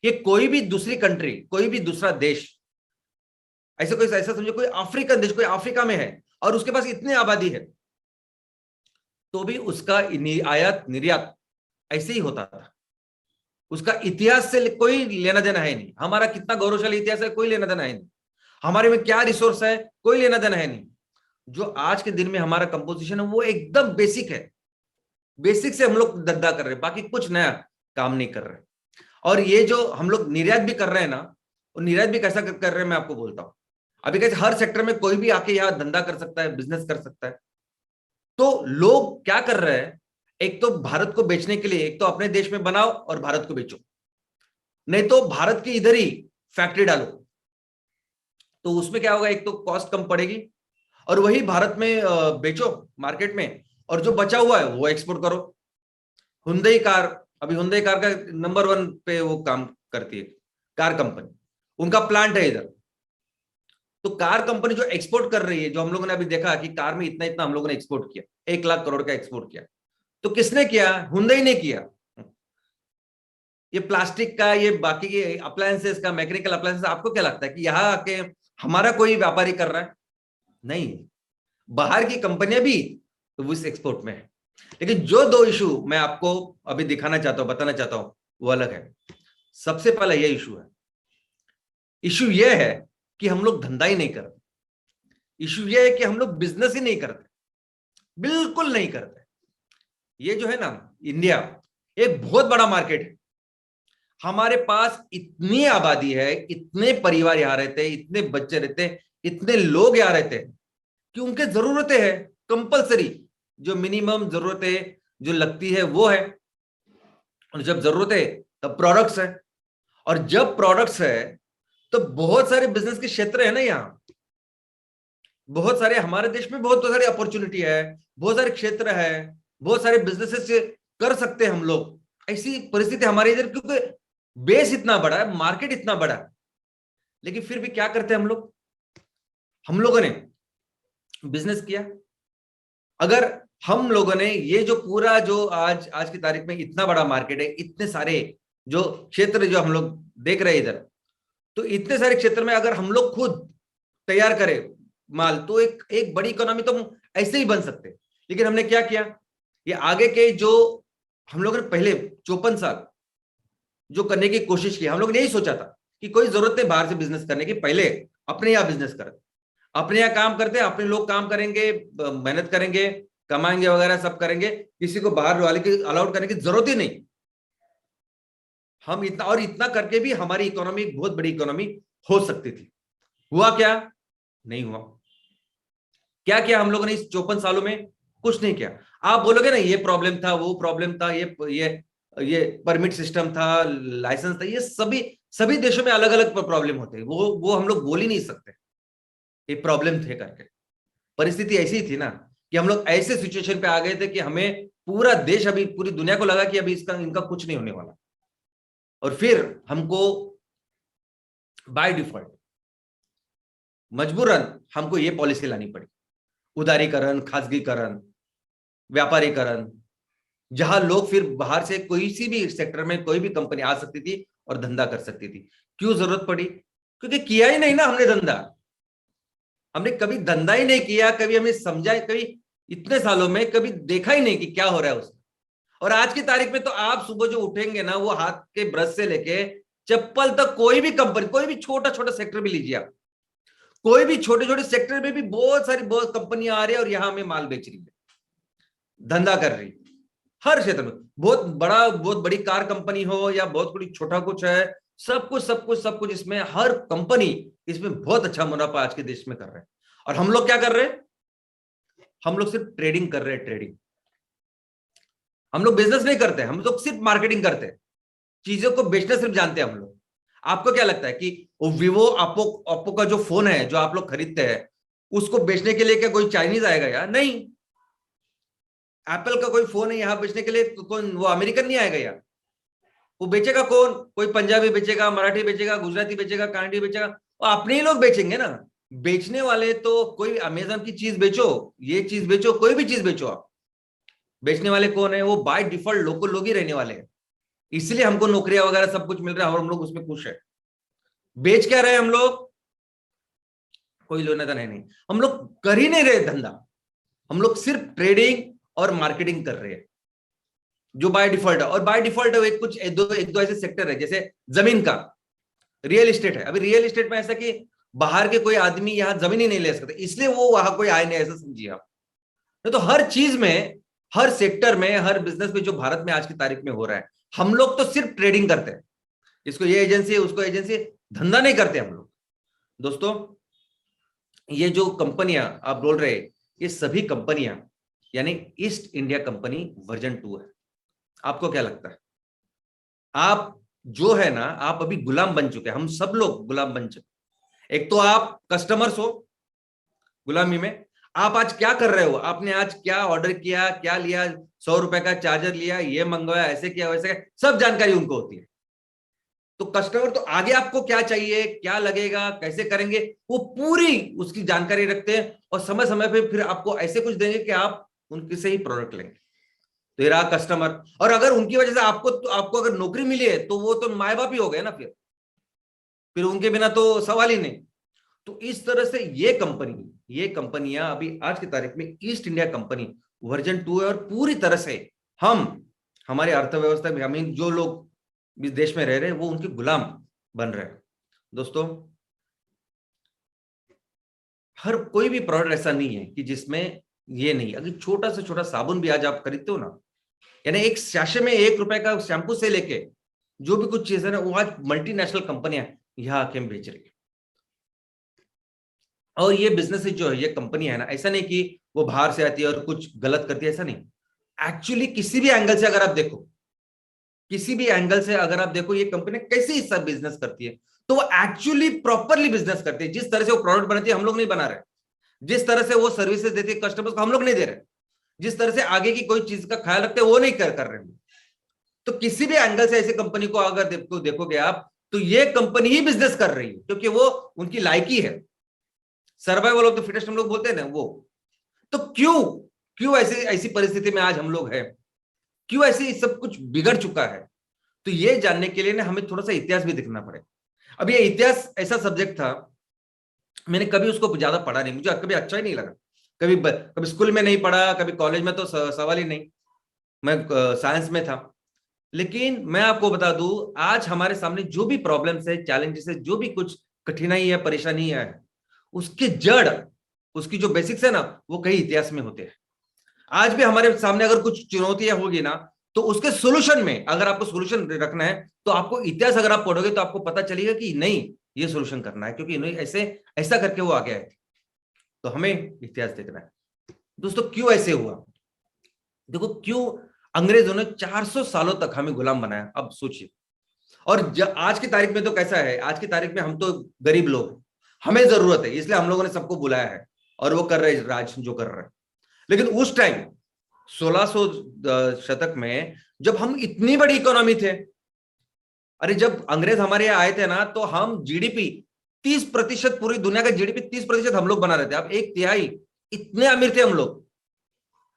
ये कोई भी दूसरी कंट्री, कोई भी दूसरा देश, ऐसा समझो कोई अफ्रीकन देश, कोई अफ्रीका में है और उसके पास इतनी आबादी है, तो भी उसका आयात निर्यात ऐसे ही होता था। उसका इतिहास से कोई लेना देना है नहीं। हमारा कितना गौरवशाली इतिहास है, कोई लेना देना है नहीं। हमारे में क्या रिसोर्स है, कोई लेना देना है नहीं। जो आज के दिन में हमारा कंपोजिशन है वो एकदम बेसिक है। बेसिक से हम लोग धंधा कर रहे हैं, बाकी कुछ नया काम नहीं कर रहे। और ये जो हम लोग निर्यात भी कर रहे हैं ना, वो निर्यात भी कैसा कर रहे हैं मैं आपको बोलता हूं। अभी कैसे हर सेक्टर में कोई भी आके यहाँ धंधा कर सकता है, बिजनेस कर सकता है। तो लोग क्या कर रहे हैं, एक तो भारत को बेचने के लिए, एक तो अपने देश में बनाओ और भारत को बेचो, नहीं तो भारत के इधर ही फैक्ट्री डालो। तो उसमें क्या होगा, एक तो कॉस्ट कम पड़ेगी और वही भारत में बेचो मार्केट में, और जो बचा हुआ है वो एक्सपोर्ट करो। हुंडई कार, अभी हुंडई कार का नंबर 1 पे वो काम करती है, कार कंपनी, उनका प्लांट है इधर। तो कार कंपनी जो एक्सपोर्ट कर रही है, जो हम लोगों ने अभी देखा कि कार में इतना इतना हम लोगों ने एक्सपोर्ट किया, 1 लाख करोड़ का एक्सपोर्ट किया, तो किसने किया? हुंडई ने किया। ये प्लास्टिक का, ये बाकी के अप्लायंसेस का, मैकेनिकल अप्लायंसेस, आपको क्या लगता है कि यहाँ आके हमारा कोई व्यापारी कर रहा है? नहीं, बाहर की कंपनियां भी तो इस एक्सपोर्ट में है। लेकिन जो दो इशू मैं आपको अभी दिखाना चाहता हूं, बताना चाहता हूं, वो अलग है। सबसे पहला ये इशू है, इशू ये है कि हम लोग धंधा ही नहीं करते। इशू ये है कि हम लोग बिजनेस ही नहीं करते, बिल्कुल नहीं करते। ये जो है ना, इंडिया एक बहुत बड़ा मार्केट है। हमारे पास इतनी आबादी है, इतने परिवार यहां रहते हैं, इतने बच्चे रहते हैं, इतने लोग यहां रहते हैं कि उनके जरूरतें हैं कंपलसरी, जो मिनिमम जरूरतें जो लगती है वो है। और जब जरूरत है तब प्रोडक्ट्स है, और जब प्रोडक्ट्स है तो बहुत सारे बिजनेस के क्षेत्र है ना यहाँ। बहुत सारे हमारे देश में बहुत सारी अपॉर्चुनिटी है, बहुत सारे क्षेत्र है, बहुत सारे बिजनेसेस कर सकते हैं हम लोग। ऐसी परिस्थिति हमारे इधर, क्योंकि बेस इतना बड़ा है, मार्केट इतना बड़ा है। लेकिन फिर भी क्या करते हैं हम लोगों ने बिजनेस किया। अगर हम लोगों ने ये जो पूरा जो आज की तारीख में इतना बड़ा मार्केट है, इतने सारे जो क्षेत्र जो हम लोग देख रहे हैं इधर, तो इतने सारे क्षेत्र में अगर हम लोग खुद तैयार करें माल, तो एक एक बड़ी इकोनॉमी तो हम ऐसे ही बन सकते। लेकिन हमने क्या किया, ये आगे के जो हम लोगों ने पहले 54 साल जो करने की कोशिश की, हम लोग ने यही सोचा था कि कोई जरूरत नहीं बाहर से बिजनेस करने की, पहले अपने यहाँ बिजनेस करते, अपने यहाँ काम करते, अपने लोग काम करेंगे, मेहनत करेंगे, कमाएंगे वगैरह सब करेंगे, किसी को बाहर वाले की अलाउड करने की जरूरत ही नहीं। हम इतना और इतना करके भी हमारी इकोनॉमी बहुत बड़ी इकोनॉमी हो सकती थी। हुआ क्या? नहीं हुआ। क्या किया हम लोगों ने इस 54 सालों में? कुछ नहीं किया। आप बोलोगे ना ये प्रॉब्लम था, वो प्रॉब्लम था, ये परमिट सिस्टम था, लाइसेंस था, ये सभी सभी देशों में अलग अलग प्रॉब्लम होते हैं, वो हम लोग बोल ही नहीं सकते ये प्रॉब्लम थे करके। परिस्थिति ऐसी थी ना कि हम लोग ऐसे सिचुएशन पे आ गए थे कि हमें पूरा देश, अभी पूरी दुनिया को लगा कि अभी इसका इनका कुछ नहीं होने वाला, और फिर हमको बाय डिफॉल्ट मजबूरन हमको ये पॉलिसी लानी पड़ी, उदारीकरण, खासगीकरण, व्यापारीकरण, जहां लोग फिर बाहर से कोई सी भी सेक्टर में कोई भी कंपनी आ सकती थी और धंधा कर सकती थी। क्यों जरूरत पड़ी? क्योंकि किया ही नहीं ना हमने धंधा, हमने कभी धंधा ही नहीं किया, कभी हमें समझा, कभी इतने सालों में कभी देखा ही नहीं कि क्या हो रहा है उसमें। और आज की तारीख में तो आप सुबह जो उठेंगे ना, वो हाथ के ब्रश से लेके चप्पल तक, कोई भी कंपनी, कोई भी छोटा छोटा सेक्टर भी लीजिए आप, कोई भी छोटे छोटे सेक्टर में भी बहुत कंपनियां आ रही है और यहां हमें माल बेच रही है, धंधा कर रही है हर क्षेत्र में। बहुत बड़ी कार कंपनी हो या बहुत बड़ी छोटा कुछ है, सब कुछ इसमें, हर कंपनी इसमें बहुत अच्छा मुनाफा आज के देश में कर रहे हैं। और हम लोग क्या कर रहे हैं? हम लोग सिर्फ ट्रेडिंग कर रहे हैं, ट्रेडिंग। हम लोग बिजनेस नहीं करते, हम लोग सिर्फ मार्केटिंग करते हैं, चीजों को बेचना सिर्फ जानते हैं हम लोग। आपको क्या लगता है कि वो विवो, ओप्पो ओप्पो का जो फोन है जो आप लोग खरीदते हैं, उसको बेचने के लिए क्या कोई चाइनीज आएगा? यार नहीं। एप्पल का कोई फोन है यहां बेचने के लिए, तो कौन, वो अमेरिकन नहीं आएगा यार। वो बेचेगा कौन? कोई पंजाबी बेचेगा, मराठी बेचेगा, गुजराती बेचेगा, कनाडी बेचेगा, वो अपने ही लोग बेचेंगे ना। बेचने वाले तो कोई अमेजन की चीज बेचो, ये चीज बेचो, कोई भी चीज बेचो आप, बेचने वाले कौन है? वो बाय डिफॉल्ट लोकल लोग ही रहने वाले हैं। इसलिए हमको नौकरियां वगैरह सब कुछ मिल रहा है और हम लोग उसमें खुश है। बेच क्या रहे हम लोग? कोई लेना देना नहीं, हम लोग कर ही नहीं रहे धंधा, हम लोग सिर्फ ट्रेडिंग और मार्केटिंग कर रहे हैं जो बाय डिफॉल्ट है। और बाय डिफॉल्ट एक दो ऐसे सेक्टर है, जैसे जमीन का, रियल एस्टेट है। अभी रियल एस्टेट में ऐसा कि बाहर के कोई आदमी यहां जमीन ही नहीं ले सकते, इसलिए वो वहां कोई आए नहीं, ऐसा समझिए आप। नहीं तो हर चीज में, हर सेक्टर में, हर बिजनेस में जो भारत में आज की तारीख में हो रहा है, हम लोग तो सिर्फ ट्रेडिंग करते हैं। इसको ये एजेंसी है, उसको एजेंसी, धंधा नहीं करते हम लोग। दोस्तों, ये जो कंपनियां आप बोल रहे हैं, ये सभी कंपनियां यानी ईस्ट इंडिया कंपनी वर्जन 2 है। आपको क्या लगता है? आप जो है ना, आप अभी गुलाम बन चुके हैं, हम सब लोग गुलाम बन चुके। एक तो आप कस्टमर्स हो गुलामी में। आप आज क्या कर रहे हो? आपने आज क्या ऑर्डर किया, क्या लिया, 100 रुपए का चार्जर लिया, ये मंगवाया, ऐसे किया, वैसे किया, सब जानकारी उनको होती है। तो कस्टमर तो आगे आपको क्या चाहिए, क्या लगेगा, कैसे करेंगे, वो पूरी उसकी जानकारी रखते हैं, और समय समय पे फिर आपको ऐसे कुछ देंगे कि आप उनके से ही प्रोडक्ट लेंगे। तो ये रहा कस्टमर। और अगर उनकी वजह से आपको अगर नौकरी मिली है, तो वो तो माए बाप ही हो गए ना, फिर उनके बिना तो सवाल ही नहीं। तो इस तरह से ये कंपनियां अभी आज की तारीख में ईस्ट इंडिया कंपनी वर्जन 2 है, और पूरी तरह से हम, हमारी अर्थव्यवस्था में, हम जो लोग इस देश में रह रहे हैं, वो उनके गुलाम बन रहे हैं। दोस्तों, हर कोई भी प्रोडक्ट ऐसा नहीं है कि जिसमें ये नहीं। अगर छोटा से छोटा साबुन भी आज आप खरीदते हो ना, यानी एक सैशे में 1 रुपए का शैम्पू से लेके जो भी कुछ चीज है ना, वो आज मल्टीनेशनल कंपनियां यहां आके हम बेच रही है। और ये बिजनेस जो है, ये कंपनी है ना, ऐसा नहीं कि वो बाहर से आती है और कुछ गलत करती है, ऐसा नहीं। एक्चुअली किसी भी एंगल से अगर आप देखो, किसी भी एंगल से अगर आप देखो, ये कंपनी कैसे हिस्सा बिजनेस करती है, तो वो एक्चुअली प्रॉपरली बिजनेस करती है। जिस तरह से वो प्रोडक्ट बनाती है, हम लोग नहीं बना रहे। जिस तरह से वो सर्विसेज देती है कस्टमर्स को, हम लोग नहीं दे रहे। जिस तरह से आगे की कोई चीज का ख्याल रखते हैं, वो नहीं कर रहे हैं। तो किसी भी एंगल से ऐसी कंपनी को अगर देखोगे आप, तो ये कंपनी ही बिजनेस कर रही है, क्योंकि वो उनकी लायकी है, सर्वाइवल ऑफ द फिटेस्ट हम लोग बोलते हैं ना वो। तो क्यों क्यों ऐसी ऐसी परिस्थिति में आज हम लोग हैं? क्यों ऐसे सब कुछ बिगड़ चुका है? तो ये जानने के लिए ना हमें थोड़ा सा इतिहास भी देखना पड़ेगा। अब ये इतिहास ऐसा सब्जेक्ट था, मैंने कभी उसको ज्यादा पढ़ा नहीं, मुझे कभी अच्छा ही नहीं लगा। कभी स्कूल में नहीं पढ़ा, कभी कॉलेज में तो सवाल ही नहीं, मैं साइंस में था। लेकिन मैं आपको बता दूं, आज हमारे सामने जो भी प्रॉब्लम्स है, चैलेंजेस है, जो भी कुछ कठिनाई है, परेशानी है, उसके जड़, उसकी जो बेसिक्स है ना, वो कई इतिहास में होते हैं। आज भी हमारे सामने अगर कुछ चुनौतियां होगी ना, तो उसके सोल्यूशन में, अगर आपको सोल्यूशन रखना है, तो आपको इतिहास अगर आप पढ़ोगे, तो आपको पता चलेगा कि नहीं, ये सोल्यूशन करना है, क्योंकि नहीं ऐसे ऐसा करके वो आगे आए थे। तो हमें इतिहास देखना है। दोस्तों क्यों ऐसे हुआ? देखो क्यों अंग्रेजों ने 400 सालों तक हमें गुलाम बनाया, अब सोचिए। और आज की तारीख में तो कैसा है, आज की तारीख में हम तो गरीब लोग हैं, हमें जरूरत है, इसलिए हम लोगों ने सबको बुलाया है और वो कर रहे हैं राज जो कर रहे हैं। लेकिन उस टाइम 1600 शतक में जब हम इतनी बड़ी इकोनॉमी थे, अरे जब अंग्रेज हमारे यहाँ आए थे ना, तो हम जीडीपी 30%, पूरी दुनिया का जीडीपी 30% हम लोग बना रहे थे। अब एक तिहाई, इतने अमीर थे हम लोग।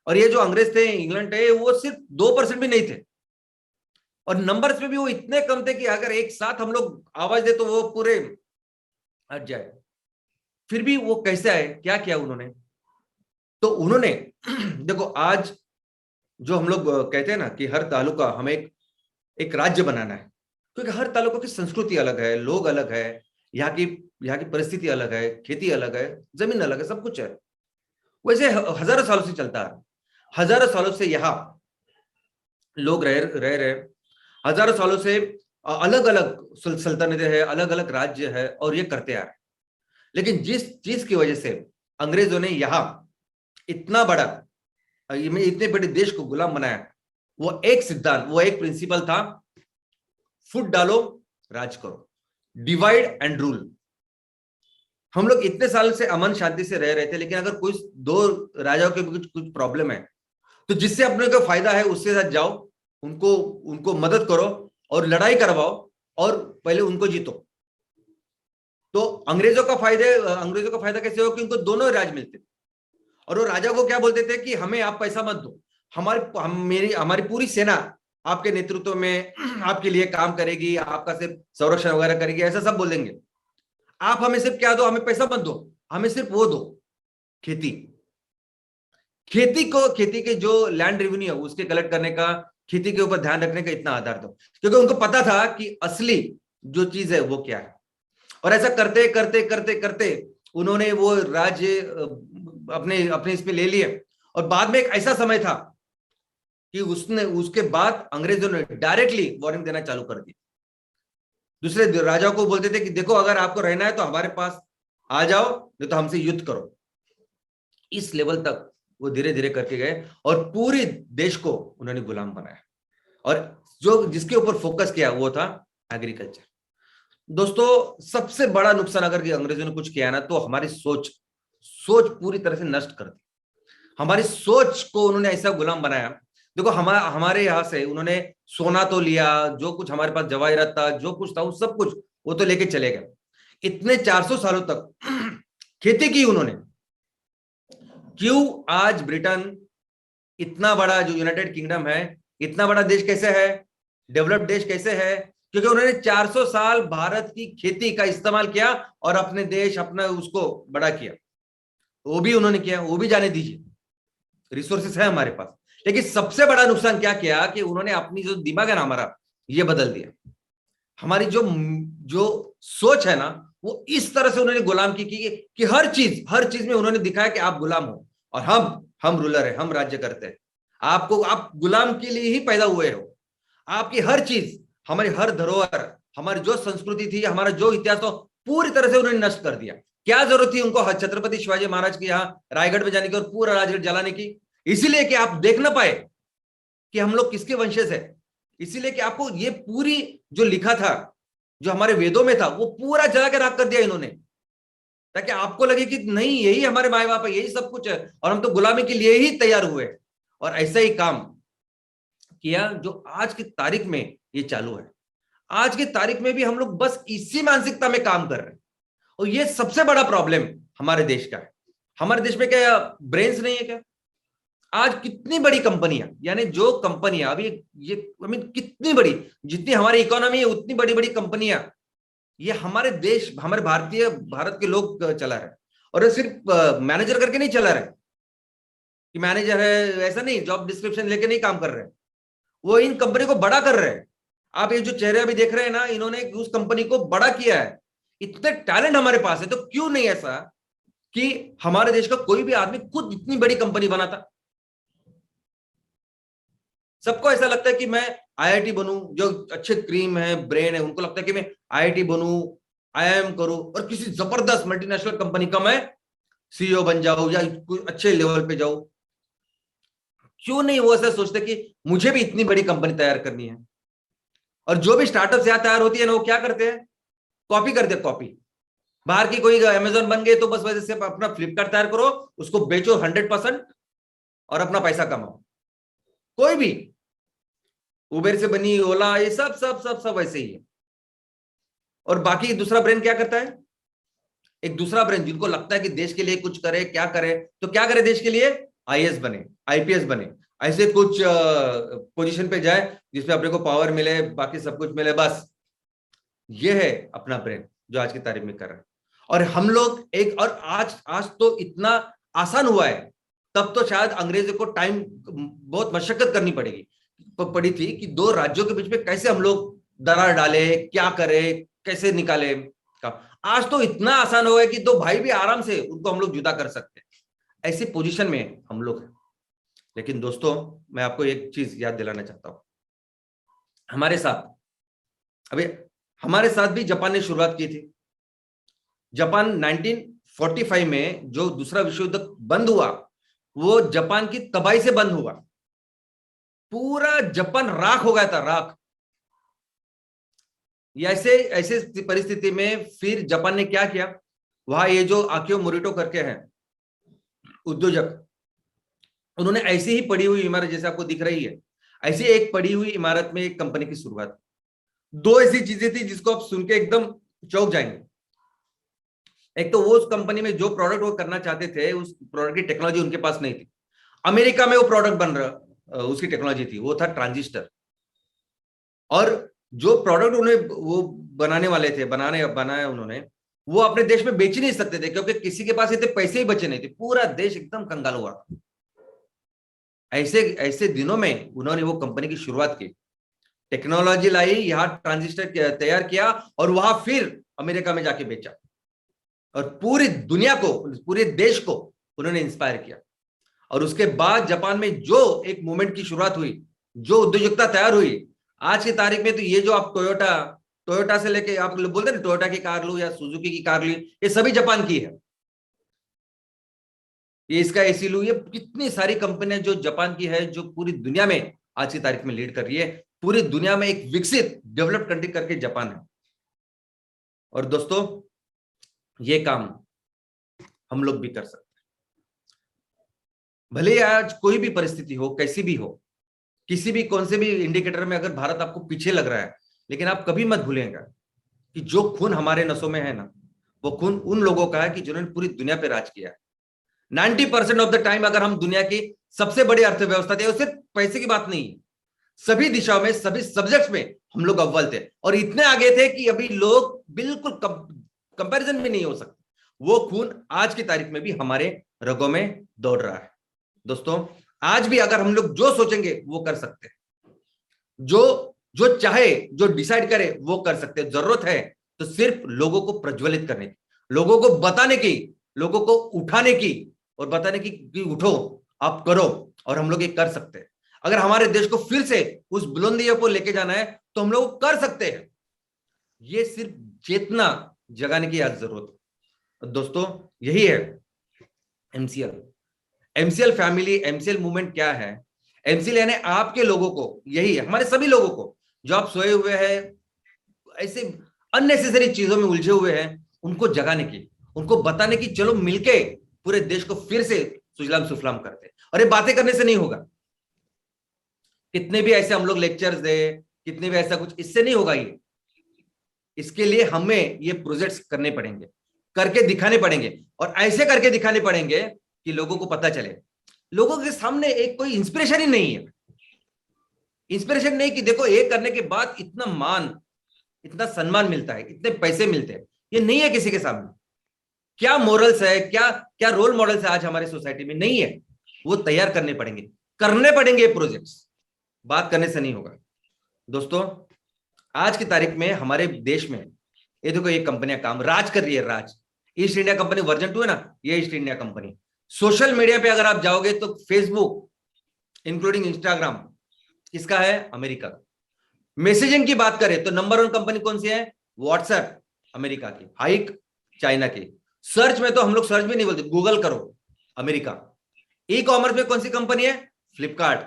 और ये जो अंग्रेज थे इंग्लैंड थे, वो सिर्फ 2% भी नहीं थे, और नंबर्स में भी वो इतने कम थे कि अगर एक साथ हम लोग आवाज दे तो वो पूरे हट जाए। फिर भी वो कैसे आए, क्या किया उन्होंने? तो उन्होंने देखो आज जो हम लोग कहते हैं ना कि हर तालुका हमें एक राज्य बनाना है, क्योंकि हर तालुका की संस्कृति अलग है, लोग अलग है, यहाँ की यहाँ की परिस्थिति अलग है, खेती अलग है, जमीन अलग है, सब कुछ है। वैसे हजारों सालों से चलता है, हजारों सालों से यहाँ लोग रह रहे, हजारों सालों से अलग अलग सल्तनतें हैं, अलग अलग राज्य है, और ये करते आ रहे। लेकिन जिस चीज की वजह से अंग्रेजों ने यहाँ इतना बड़ा, इतने बड़े देश को गुलाम बनाया, वो एक सिद्धांत, वो एक प्रिंसिपल था, फुट डालो राज करो, डिवाइड एंड रूल। हम लोग इतने साल से अमन शांति से रह रहे थे, लेकिन अगर कोई दो राजाओं के कुछ प्रॉब्लम है, तो जिससे अपने को फायदा है उसके साथ जाओ, उनको उनको मदद करो और लड़ाई करवाओ और पहले उनको जीतो। तो अंग्रेजों का फायदा कैसे हो कि उनको दोनों राज मिलते, और वो राजा को क्या बोलते थे कि हमें आप पैसा मत दो, हमारी पूरी सेना आपके नेतृत्व में आपके लिए काम करेगी, आपका सिर्फ संरक्षण वगैरह करेगी, ऐसा सब बोल देंगे। आप हमें सिर्फ क्या दो, हमें पैसा मत दो, हमें सिर्फ वो दो, खेती। खेती के जो लैंड रेवेन्यू है उसके कलेक्ट करने का, खेती के ऊपर ध्यान रखने का इतना आधार दो, क्योंकि उनको पता था कि असली जो चीज है वो क्या है। और ऐसा करते करते करते करते उन्होंने वो राज्य अपने अपने इस पे ले लिए। और बाद में एक ऐसा समय था कि उसके बाद अंग्रेजों ने डायरेक्टली वार्निंग देना चालू कर दी। दूसरे राजाओं को बोलते थे कि देखो अगर आपको रहना है तो हमारे पास आ जाओ, नहीं तो हमसे युद्ध करो। इस लेवल तक वो धीरे धीरे करके गए और पूरे देश को उन्होंने गुलाम बनाया, और जो जिसके ऊपर फोकस किया वो था एग्रीकल्चर। दोस्तों सबसे बड़ा नुकसान अगर अंग्रेजों ने कुछ किया ना, तो हमारी सोच पूरी तरह से नष्ट कर दी। हमारी सोच को उन्होंने ऐसा गुलाम बनाया। देखो हमारे यहाँ से उन्होंने सोना तो लिया, जो कुछ हमारे पास जवाहरात था, जो कुछ था वो सब कुछ वो तो लेके चले गए। इतने 400 सालों तक खेती की उन्होंने। क्यों आज ब्रिटेन इतना बड़ा, जो यूनाइटेड किंगडम है, इतना बड़ा देश कैसे है, डेवलप्ड देश कैसे है? क्योंकि उन्होंने 400 साल भारत की खेती का इस्तेमाल किया और अपने देश अपना उसको बड़ा किया। वो भी उन्होंने किया, वो भी जाने दीजिए, रिसोर्सेस है हमारे पास। लेकिन सबसे बड़ा नुकसान क्या किया कि उन्होंने अपनी जो दिमाग है ना हमारा, ये बदल दिया। हमारी जो जो सोच है ना, वो इस तरह से उन्होंने गुलाम की कि हर चीज में उन्होंने दिखाया कि आप गुलाम हो और हम रूलर है, हम राज्य करते हैं। आप गुलाम के लिए ही पैदा हुए हो। आपकी हर चीज, हमारी हर धरोहर, हमारी जो संस्कृति थी, हमारा जो इतिहास था, पूरी तरह से उन्होंने नष्ट कर दिया। क्या जरूरत थी उनको छत्रपति शिवाजी महाराज के यहाँ रायगढ़ में जाने की और पूरा राजगढ़ जलाने की? इसीलिए कि आप देख ना पाए कि हम लोग किसके वंशज है। इसीलिए कि आपको ये पूरी जो लिखा था, जो हमारे वेदों में था, वो पूरा जला के राख कर दिया इन्होंने, ताकि आपको लगे कि नहीं यही हमारे माए बाप है, यही सब कुछ है, और हम तो गुलामी के लिए ही तैयार हुए। और ऐसा ही काम किया जो आज की तारीख में ये चालू है। आज की तारीख में भी हम लोग बस इसी मानसिकता में काम कर रहे हैं, और ये सबसे बड़ा प्रॉब्लम हमारे देश का है। हमारे देश में क्या ब्रेन्स नहीं है क्या? आज कितनी बड़ी कंपनियां, यानी जो कंपनियां अभी ये कितनी बड़ी, जितनी हमारी इकोनॉमी है उतनी बड़ी बड़ी कंपनियां ये हमारे देश, हमारे भारत के लोग चला रहे। और ये सिर्फ मैनेजर करके नहीं चला रहे कि मैनेजर है, ऐसा नहीं, जॉब डिस्क्रिप्शन लेके नहीं काम कर रहे, वो इन कंपनी को बड़ा कर रहे हैं। आप ये जो चेहरे अभी देख रहे हैं ना, इन्होंने उस कंपनी को बड़ा किया है। इतने टैलेंट हमारे पास है, तो क्यों नहीं ऐसा कि हमारे देश का कोई भी आदमी खुद इतनी बड़ी कंपनी बनाता? सबको ऐसा लगता है कि मैं आईआईटी बनूं, जो अच्छे क्रीम है, ब्रेन है, उनको लगता है कि मैं आईआईटी बनूं, आईआईएम करूं और किसी जबरदस्त मल्टीनेशनल कंपनी का मैं सीईओ बन जाओ या कुछ अच्छे लेवल पे जाओ। क्यों नहीं वो ऐसा सोचते कि मुझे भी इतनी बड़ी कंपनी तैयार करनी है। और जो भी स्टार्टअप यहाँ तैयार होती है ना, वो क्या करते हैं, कॉपी करते हैं, कॉपी। बाहर की कोई अमेजोन बन गए तो बस वजह से अपना फ्लिपकार्ट तैयार करो, उसको बेचो 100% और अपना पैसा कमाओ। कोई भी उबेर से बनी ओला, ये सब सब सब सब वैसे ही है। और बाकी दूसरा ब्रेन क्या करता है, एक दूसरा ब्रेन जिनको लगता है कि देश के लिए कुछ करे, क्या करे, तो क्या करे देश के लिए, आईएएस बने, आईपीएस बने, ऐसे कुछ पोजीशन पे जाए जिसमें अपने को पावर मिले, बाकी सब कुछ मिले, बस। ये है अपना ब्रेन जो आज की तारीख में कर रहा है। और हम लोग एक, और आज आज तो इतना आसान हुआ है, तब तो शायद अंग्रेजों को टाइम बहुत मशक्कत करनी पड़ी थी कि दो राज्यों के बीच में कैसे हम लोग दरार डाले, क्या करे, कैसे निकाले का। आज तो इतना आसान हो गया कि दो भाई भी आराम से उनको हम लोग जुदा कर सकते हैं, ऐसी पोजीशन में हम लोग हैं। लेकिन दोस्तों, मैं आपको एक चीज याद दिलाना चाहता हूं, हमारे साथ अभी हमारे साथ भी जापान ने शुरुआत की थी। जापान 1945 में जो दूसरा विश्व युद्ध बंद हुआ, वो जापान की तबाही से बंद हुआ। पूरा जापान राख हो गया था, राख। ऐसे ऐसे परिस्थिति में फिर जापान ने क्या किया, वहां ये जो आकियो मोरिटो करके हैं उद्योजक, उन्होंने ऐसी ही पड़ी हुई इमारत, जैसे आपको दिख रही है, ऐसी एक पड़ी हुई इमारत में एक कंपनी की शुरुआत। दो ऐसी चीजें थी जिसको आप सुन के एकदम चौंक जाएंगे। एक तो वो उस कंपनी में जो प्रोडक्ट वो करना चाहते थे, उस प्रोडक्ट की टेक्नोलॉजी उनके पास नहीं थी। अमेरिका में वो प्रोडक्ट बन रहा, उसकी टेक्नोलॉजी थी, वो था ट्रांजिस्टर। और जो प्रोडक्ट उन्हें वो बनाने वाले थे, बनाया उन्होंने, वो अपने देश में बेच ही नहीं सकते थे, क्योंकि किसी के पास इतने पैसे ही बचे नहीं थे। पूरा देश एकदम कंगाल हुआ। ऐसे ऐसे दिनों में उन्होंने वो कंपनी की शुरुआत की, टेक्नोलॉजी लाई, यहाँ ट्रांजिस्टर तैयार किया, और वहां फिर अमेरिका में जाके बेचा, और पूरी दुनिया को, पूरे देश को उन्होंने इंस्पायर किया। और उसके बाद जापान में जो एक मूवमेंट की शुरुआत हुई, जो उद्योजकता तैयार हुई, आज की तारीख में तो ये जो आप टोयोटा टोयोटा से लेके आप बोलते हैं टोयोटा की कार लो या सुजुकी की कार ली, ये सभी जापान की है। ये इसका एसी लू, ये कितनी सारी कंपनियां जो जापान की है, जो पूरी दुनिया में आज की तारीख में लीड कर रही है। पूरी दुनिया में एक विकसित डेवलप्ड कंट्री करके जापान है। और दोस्तों, ये काम हम लोग भी कर सकते हैं। भले आज कोई भी परिस्थिति हो, कैसी भी हो, किसी भी कौन से भी इंडिकेटर में अगर भारत आपको पीछे लग रहा है, लेकिन आप कभी मत भूलेंगे कि जो खून हमारे नसों में है ना, वो खून उन लोगों का है कि जिन्होंने पूरी दुनिया पे राज किया है। 90% ऑफ द टाइम अगर हम दुनिया की सबसे बड़ी अर्थव्यवस्था थे, सिर्फ पैसे की बात नहीं है, सभी दिशाओं में, सभी सब्जेक्ट्स में हम लोग अव्वल थे, और इतने आगे थे कि अभी लोग बिल्कुल कंपैरिजन में नहीं हो सकते। वो खून आज की तारीख में भी हमारे रगों में दौड़ रहा है। दोस्तों, आज भी अगर हम लोग जो सोचेंगे वो कर सकते हैं, जो जो चाहे, जो डिसाइड करे वो कर सकते हैं। जरूरत है तो सिर्फ लोगों को प्रज्वलित करने की, लोगों को बताने की, लोगों को उठाने की, और बताने की कि उठो, आप करो, और हम लोग ये कर सकते हैं। अगर हमारे देश को फिर से उस बुलंदियों को लेके जाना है तो हम लोग कर सकते हैं। ये सिर्फ चेतना जगाने की आज जरूरत है। दोस्तों, यही है MCL. MCL family, MCL movement क्या है? एमसीएल यानी आपके लोगों को, यही है, हमारे सभी लोगों को जो आप सोए हुए हैं, ऐसे अननेसेसरी चीजों में उलझे हुए हैं, उनको जगाने की, उनको बताने की, चलो मिलके पूरे देश को फिर से सुजलाम सुफलाम करते हैं। और ये बातें करने से नहीं होगा, कितने भी ऐसे हम लोग लेक्चर्स दे, कितने भी ऐसा कुछ, इससे नहीं होगा ये। इसके लिए हमें ये प्रोजेक्ट्स करने पड़ेंगे, करके दिखाने पड़ेंगे, और ऐसे करके दिखाने पड़ेंगे कि लोगों को पता चले। लोगों के सामने एक कोई इंस्पिरेशन ही नहीं है, इंस्पिरेशन नहीं कि देखो ये करने के बाद इतना मान, इतना सम्मान मिलता है, इतने पैसे मिलते हैं, ये नहीं है किसी के सामने। क्या मोरल्स है, क्या क्या रोल मॉडल्स है आज हमारी सोसाइटी में, नहीं है। वो तैयार करने पड़ेंगे, करने पड़ेंगे प्रोजेक्ट्स, बात करने से नहीं होगा। दोस्तों, आज की तारीख में हमारे देश में ये देखो, ये कंपनियां काम राज कर रही है, राज। ईस्ट इंडिया कंपनी वर्जन 2 है ना, ये east India company. Social media पे अगर आप जाओगे तो फेसबुक इंक्लूडिंग इंस्टाग्राम किसका है? अमेरिका का। मैसेजिंग की बात करें तो नंबर 1 कंपनी कौन सी है? व्हाट्सएप अमेरिका की, हाइक चाइना की, सर्च में तो हम लोग सर्च भी नहीं बोलते, गूगल करो, अमेरिका। ई कॉमर्स में कौन सी कंपनी है? Flipkart,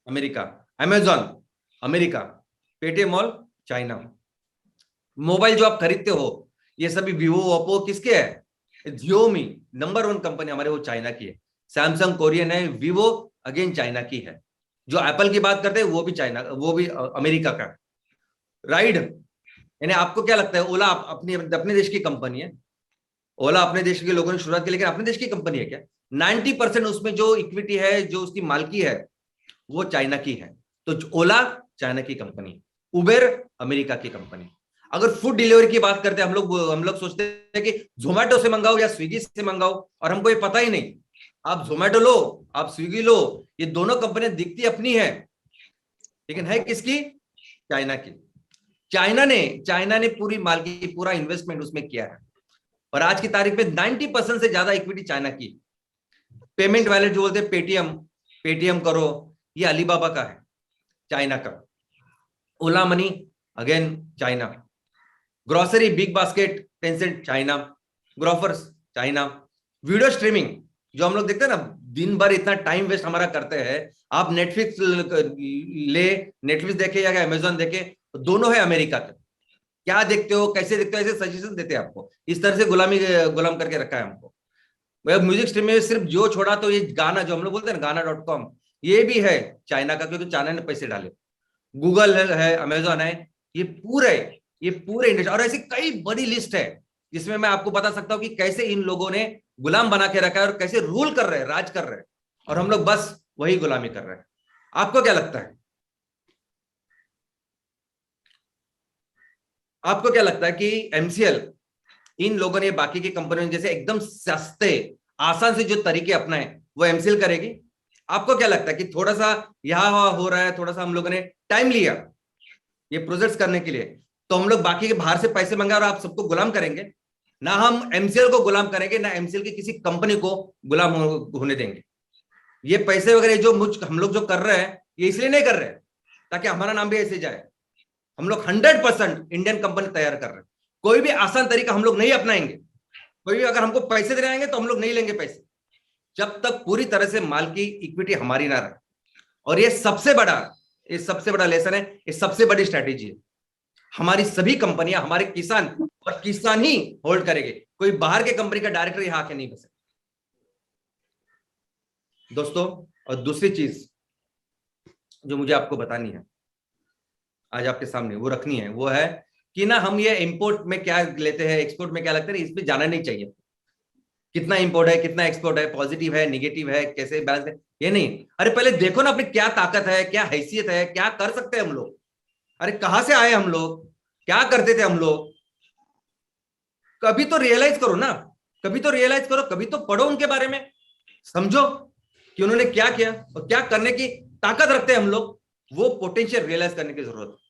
America. Amazon, America. Paytm mall, China. Mobile जो आप खरीदते हो ये सभी वीवो ओप्पो किसके है? जियोमी, नंबर 1 कंपनी हमारे, वो चाइना की है। सैमसंग कोरियन है, वीवो अगेन चाइना की है। जो एप्पल की बात करते हैं वो भी चाइना, वो भी अमेरिका का। राइड, यानी आपको क्या लगता है ओला अपनी अपने देश की कंपनी है? ओला अपने देश के लोगों ने शुरुआत की, लेकिन अपने देश की कंपनी है क्या? 90% उसमें जो इक्विटी है, जो उसकी मालकी है, वो चाइना की है। तो ओला चाइना की कंपनी, उबेर अमेरिका की कंपनी। अगर फूड डिलीवरी की बात करते हैं, हम लोग सोचते हैं कि जोमेटो से मंगाओ या स्विगी से मंगाओ, और हमको ये पता ही नहीं। आप जोमेटो लो, आप स्विगी लो, ये दोनों कंपनियां दिखती अपनी है, लेकिन है किसकी? चाइना की। चाइना ने पूरी मालकी, पूरा इन्वेस्टमेंट उसमें किया है, और आज की तारीख में 90% से ज्यादा इक्विटी चाइना की। पेमेंट वैलेट जो बोलते हैं पेटीएम, पेटीएम करो, ये अलीबाबा का है, चाइना का। Ola money, again China. Grocery big basket, Tencent, China. Grofers, China. Video streaming जो हम लोग देखते हैं ना, दिन भर इतना टाइम वेस्ट हमारा करते हैं। आप नेटफ्लिक्स ले, नेटफ्लिक्स देखे या अमेजोन देखे, दोनों है अमेरिका के। क्या देखते हो, कैसे देखते हो, ऐसे सजेशन देते हैं आपको। इस तरह से गुलाम करके रखा है हमको। म्यूजिक स्ट्रीम में सिर्फ जियो छोड़ा तो ये गाना जो हम लोग बोलते हैं ना, गाना.com, ये भी है चाइना का, क्योंकि चाइना ने पैसे डाले। गूगल है, अमेजोन है, ये पूरे ये पूरे इंडस्ट्री, और ऐसी कई बड़ी लिस्ट है जिसमें मैं आपको बता सकता हूं कि कैसे इन लोगों ने गुलाम बना के रखा है, और कैसे रूल कर रहे हैं, राज कर रहे हैं, और हम लोग बस वही गुलामी कर रहे हैं। आपको क्या लगता है? आपको क्या लगता है कि एमसीएल, इन लोगों ने, बाकी की कंपनियों जैसे एकदम सस्ते आसान से जो तरीके अपनाए, वो एमसीएल करेगी? आपको क्या लगता है कि थोड़ा सा यहां वहां हो रहा है, थोड़ा सा हम लोगों ने टाइम लिया ये प्रोजेक्ट्स करने के लिए, तो हम लोग बाकी के बाहर से पैसे मंगा और आप सबको गुलाम करेंगे? ना हम एमसीएल को गुलाम करेंगे, ना एमसीएल की किसी कंपनी को गुलाम होने देंगे। ये पैसे वगैरह जो हम लोग जो कर रहे हैं, ये इसलिए नहीं कर रहे हैं ताकि हमारा नाम भी ऐसे जाए। हम लोग 100% इंडियन कंपनी तैयार कर रहे हैं। कोई भी आसान तरीका हम लोग नहीं अपनाएंगे। कोई भी अगर हमको पैसे देने आएंगे तो हम लोग नहीं लेंगे पैसे, जब तक पूरी तरह से माल की इक्विटी हमारी ना रहे। और ये सबसे बड़ा लेसन है, ये सबसे बड़ी स्ट्रैटेजी है। हमारी सभी कंपनियां, हमारे किसान, और किसान ही होल्ड करेंगे। कोई बाहर के कंपनी का डायरेक्टर यहां आके नहीं बसे दोस्तों। और दूसरी चीज जो मुझे आपको बतानी है आज आपके सामने, वो रखनी है, वो है कि ना हम ये इंपोर्ट में क्या लेते हैं, एक्सपोर्ट में क्या लगता है, इस पे जाना नहीं चाहिए। कितना इंपोर्ट है, कितना एक्सपोर्ट है, पॉजिटिव है, निगेटिव है, कैसे बैलेंस है, ये नहीं। अरे पहले देखो ना अपनी क्या ताकत है, क्या हैसियत है, क्या कर सकते हैं हम लोग। अरे कहां से आए हम लोग, क्या करते थे हम लोग, कभी तो रियलाइज करो ना। कभी तो रियलाइज करो, कभी तो पढ़ो उनके बारे में, समझो कि उन्होंने क्या किया और क्या करने की ताकत रखते हैं हम लोग। वो पोटेंशियल रियलाइज करने की जरूरत है।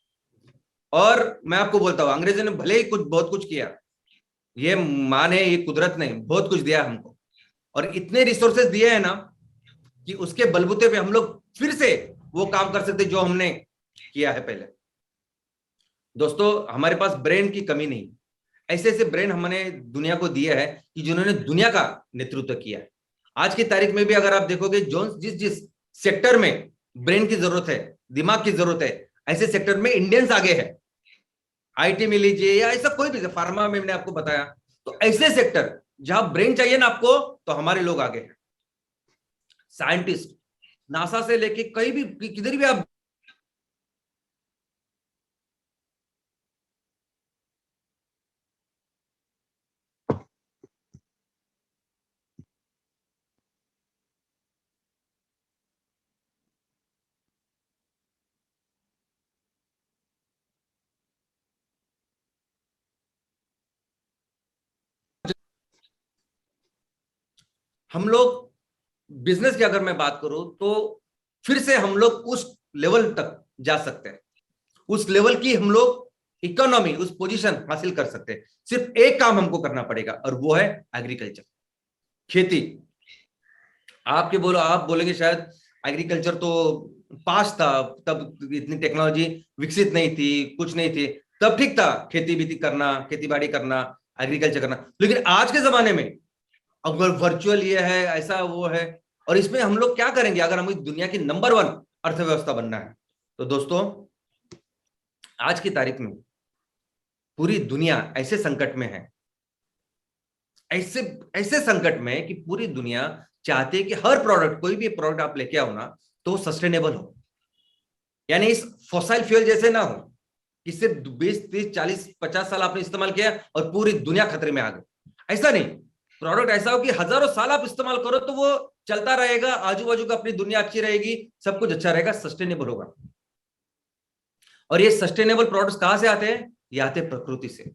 और मैं आपको बोलता हूं, अंग्रेजों ने भले ही बहुत कुछ किया, ये माने, ये कुदरत ने बहुत कुछ दिया हमको, और इतने रिसोर्सेज दिए हैं ना कि उसके बलबूते पे हम लोग फिर से वो काम कर सकते जो हमने किया है पहले। दोस्तों, हमारे पास ब्रेन की कमी नहीं, ऐसे ऐसे ब्रेन हमने दुनिया को दिया है कि जिन्होंने दुनिया का नेतृत्व किया है। आज की तारीख में भी अगर आप देखोगे, जो जिस जिस सेक्टर में ब्रेन की जरूरत है, दिमाग की जरूरत है, ऐसे सेक्टर में इंडियंस आगे है। आईटी में लीजिए या ऐसा कोई भी, फार्मा में मैंने आपको बताया, तो ऐसे सेक्टर जहां ब्रेन चाहिए ना आपको, तो हमारे लोग आगे हैं। साइंटिस्ट, नासा से लेके कहीं भी, किधर भी आप, हम लोग बिजनेस की अगर मैं बात करूं तो फिर से हम लोग उस लेवल तक जा सकते हैं, उस लेवल की हम लोग इकोनॉमी, उस पोजीशन हासिल कर सकते हैं। सिर्फ एक काम हमको करना पड़ेगा, और वो है एग्रीकल्चर, खेती। आप बोलेंगे शायद एग्रीकल्चर तो पास था, तब इतनी टेक्नोलॉजी विकसित नहीं थी, कुछ नहीं थी, तब ठीक था खेती बीती करना, खेती बाड़ी करना, एग्रीकल्चर करना। लेकिन आज के जमाने में अगर वर्चुअल ये है, ऐसा वो है, और इसमें हम लोग क्या करेंगे अगर हमें दुनिया की नंबर 1 अर्थव्यवस्था बनना है? तो दोस्तों, आज की तारीख में पूरी दुनिया ऐसे संकट में है, ऐसे ऐसे संकट में कि पूरी दुनिया चाहती है कि हर प्रोडक्ट, कोई भी प्रोडक्ट आप लेके आओ ना, तो सस्टेनेबल हो। यानी इस फॉसाइल फ्यूल जैसे ना हो कि सिर्फ 20 30 40 50 साल आपने इस्तेमाल किया और पूरी दुनिया खतरे में आ गई। ऐसा नहीं, प्रोडक्ट ऐसा हो कि हजारों साल आप इस्तेमाल करो तो वो चलता रहेगा, आजू बाजू का अपनी दुनिया अच्छी रहेगी, सब कुछ अच्छा रहेगा, सस्टेनेबल होगा। और ये सस्टेनेबल प्रोडक्ट्स कहां से आते हैं? ये आते हैं प्रकृति से।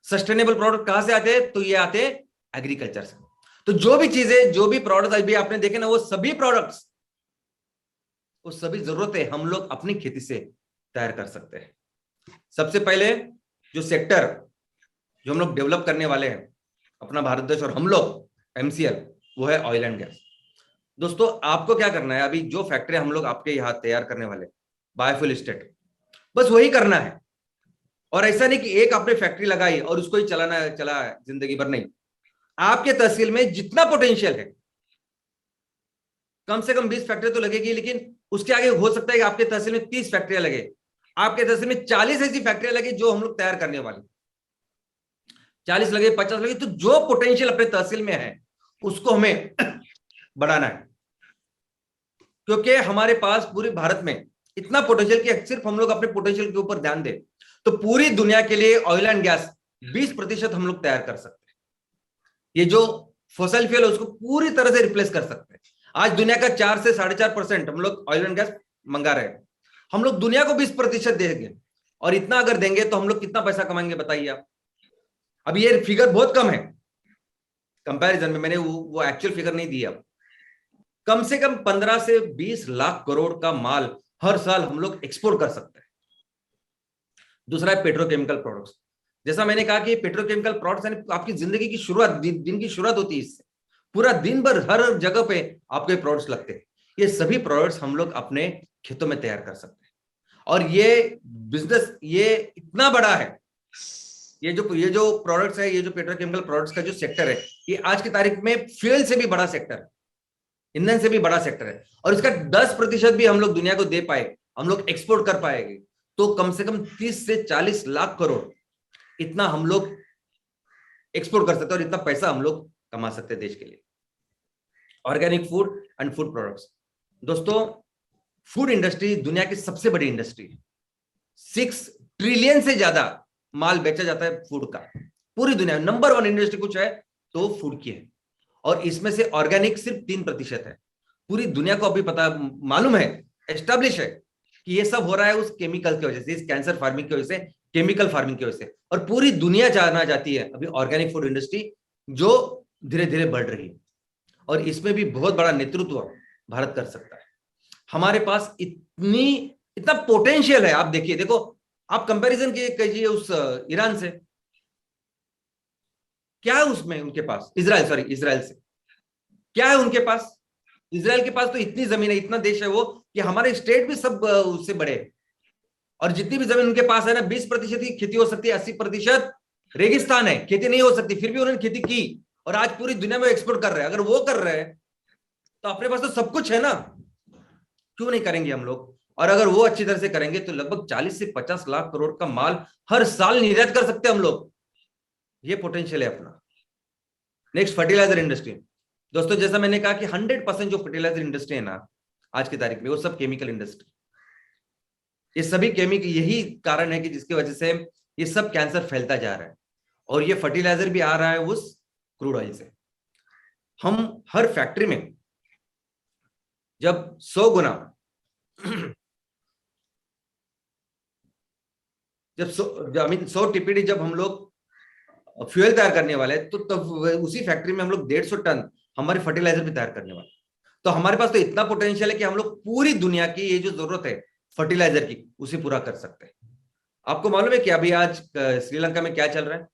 सस्टेनेबल प्रोडक्ट कहां से आते हैं? तो ये आते हैं एग्रीकल्चर से। तो जो भी चीजें, जो भी प्रोडक्ट्स अभी आपने देखे ना, वो सभी प्रोडक्ट्स, वो सभी जरूरतें हम लोग अपनी खेती से तैयार कर सकते हैं। सबसे पहले जो सेक्टर जो हम लोग डेवलप करने वाले हैं, अपना भारत देश और हम लोग एमसीएल, वो है ऑयल एंड गैस। दोस्तों, आपको क्या करना है, अभी जो फैक्ट्री हम लोग आपके यहाँ तैयार करने वाले, बायोफ्यूल स्टेट, बस वही करना है। और ऐसा नहीं कि एक आपने फैक्ट्री लगाई और उसको ही चलाना चला जिंदगी भर, नहीं। आपके तहसील में जितना पोटेंशियल है, कम से कम 20 फैक्ट्री तो लगेगी, लेकिन उसके आगे हो सकता है कि आपके तहसील में 30 फैक्ट्रियां लगे, आपके तहसील में 40 ऐसी फैक्ट्रियां लगे जो हम लोग तैयार करने वाले, 40 लगे, 50 लगे। तो जो पोटेंशियल अपने तहसील में है उसको हमें बढ़ाना है, क्योंकि हमारे पास पूरे भारत में इतना पोटेंशियल कि सिर्फ हम लोग अपने पोटेंशियल के ऊपर ध्यान दें तो पूरी दुनिया के लिए ऑयल एंड गैस 20% हम लोग तैयार कर सकते हैं। ये जो फॉसिल फ्यूल है उसको पूरी तरह से रिप्लेस कर सकते हैं। आज दुनिया का 4 से 4.5% हम लोग ऑयल एंड गैस मंगा रहे हैं, हम लोग दुनिया को 20% देंगे। और इतना अगर देंगे तो हम लोग कितना पैसा कमाएंगे बताइए आप। अब ये फिगर बहुत कम है कंपैरिजन में, मैंने वो एक्चुअल फिगर नहीं दिया। कम से कम 15 से 20 लाख करोड़ का माल हर साल हम लोग एक्सपोर्ट कर सकते हैं। दूसरा है पेट्रोकेमिकल प्रोडक्ट्स। जैसा मैंने कहा कि पेट्रोकेमिकल प्रोडक्ट्स यानी आपकी जिंदगी की शुरुआत, दिन की शुरुआत होती है इससे। पूरा दिन भर हर जगह पे आपके प्रोडक्ट्स लगते हैं। ये सभी प्रोडक्ट्स हम लोग अपने खेतों में तैयार कर सकते हैं। और ये बिजनेस ये इतना बड़ा है, ये जो प्रोडक्ट्स है, ये जो पेट्रोकेमिकल प्रोडक्ट्स का जो सेक्टर है, ये आज की तारीख में फ्यूल से भी बड़ा सेक्टर है, ईंधन से भी बड़ा सेक्टर है। और इसका 10% भी हम लोग दुनिया को दे पाए, हम लोग एक्सपोर्ट कर पाएंगे, तो कम से कम 30 से 40 लाख करोड़ इतना हम लोग एक्सपोर्ट कर सकते हैं और इतना पैसा हम लोग कमा सकते हैं देश के लिए। Organic food and food products. दोस्तों, फूड इंडस्ट्री दुनिया की सबसे बड़ी इंडस्ट्री है। 6 ट्रिलियन से ज्यादा माल बेचा जाता है फूड का। पूरी दुनिया में नंबर 1 इंडस्ट्री कुछ है तो फूड की है, और इसमें से ऑर्गेनिक सिर्फ 3% है। पूरी दुनिया को अभी पता मालूम है, एस्टेब्लिश है कि ये सब हो रहा है उस केमिकल की वजह से, इस कैंसर फार्मिंग की वजह से, केमिकल फार्मिंग की वजह से। और पूरी दुनिया जानना चाहती है अभी ऑर्गेनिक फूड इंडस्ट्री, जो धीरे धीरे बढ़ रही है। और इसमें भी बहुत बड़ा नेतृत्व भारत कर सकता है। हमारे पास इतना पोटेंशियल है। आप देखिए, देखो, आप कंपैरिजन कीजिए उस ईरान से, क्या है उसमें उनके पास, इजराइल से क्या है उनके पास? इजराइल के पास तो इतनी जमीन है, इतना देश है वो, कि हमारे स्टेट भी सब उससे बड़े। और जितनी भी जमीन उनके पास है ना, 20% की खेती हो सकती है, 80% रेगिस्तान है, खेती नहीं हो सकती, फिर भी उन्होंने खेती की और आज पूरी दुनिया में एक्सपोर्ट कर रहे हैं। अगर वो कर रहे हैं तो अपने पास तो सब कुछ है ना, क्यों नहीं करेंगे हम लोग? और अगर वो अच्छी तरह से करेंगे तो लगभग 40 से 50 लाख करोड़ का माल हर साल निर्यात कर सकते हैं हम लोग। ये पोटेंशियल है अपना। Next, fertiliser industry. दोस्तों, जैसा मैंने कहा कि 100% जो फर्टिलाइजर इंडस्ट्री है ना आज की तारीख में, वो सब केमिकल इंडस्ट्री। ये सभी केमिकल, यही कारण है कि जिसकी वजह से ये सब कैंसर फैलता जा रहा है। और ये फर्टिलाइजर भी आ रहा है उस क्रूड ऑयल से। हम हर फैक्ट्री में जब 100 गुना जब 100 टीपीडी जब हम लोग फ्यूल तैयार करने वाले, तो तब उसी फैक्ट्री में हम लोग 150 टन हमारे फर्टिलाइजर भी तैयार करने वाले। तो हमारे पास तो इतना पोटेंशियल है कि हम लोग पूरी दुनिया की ये जो जरूरत है फर्टिलाइजर की, उसे पूरा कर सकते हैं। आपको मालूम है कि अभी आज श्रीलंका में क्या चल रहा है?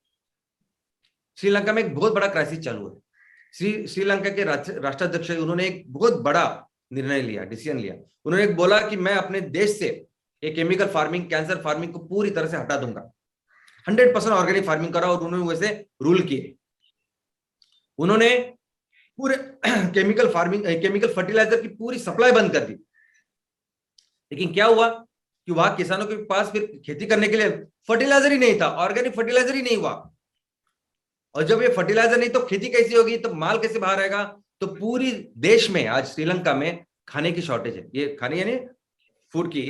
श्रीलंका में एक बहुत बड़ा क्राइसिस चालू है। श्रीलंका के राष्ट्राध्यक्ष, उन्होंने एक बहुत बड़ा निर्णय लिया, डिसीजन लिया। उन्होंने बोला कि मैं अपने देश से ये केमिकल फार्मिंग, कैंसर फार्मिंग को पूरी तरह से हटा दूंगा। 100% ऑर्गेनिक फार्मिंग करा और उन्होंने वैसे रूल किए। उन्होंने पूरे केमिकल फार्मिंग, केमिकल फर्टिलाइजर की पूरी सप्लाई बंद कर दी। लेकिन क्या हुआ कि वहां किसानों के पास फिर खेती करने के लिए फर्टिलाइजर ही नहीं था, ऑर्गेनिक फर्टिलाइजर ही नहीं हुआ। और जब ये फर्टिलाइजर नहीं तो खेती कैसी होगी, तो माल कैसे बाहर आएगा? तो पूरी देश में आज श्रीलंका में खाने की शॉर्टेज है, ये खाने यानी फूड की,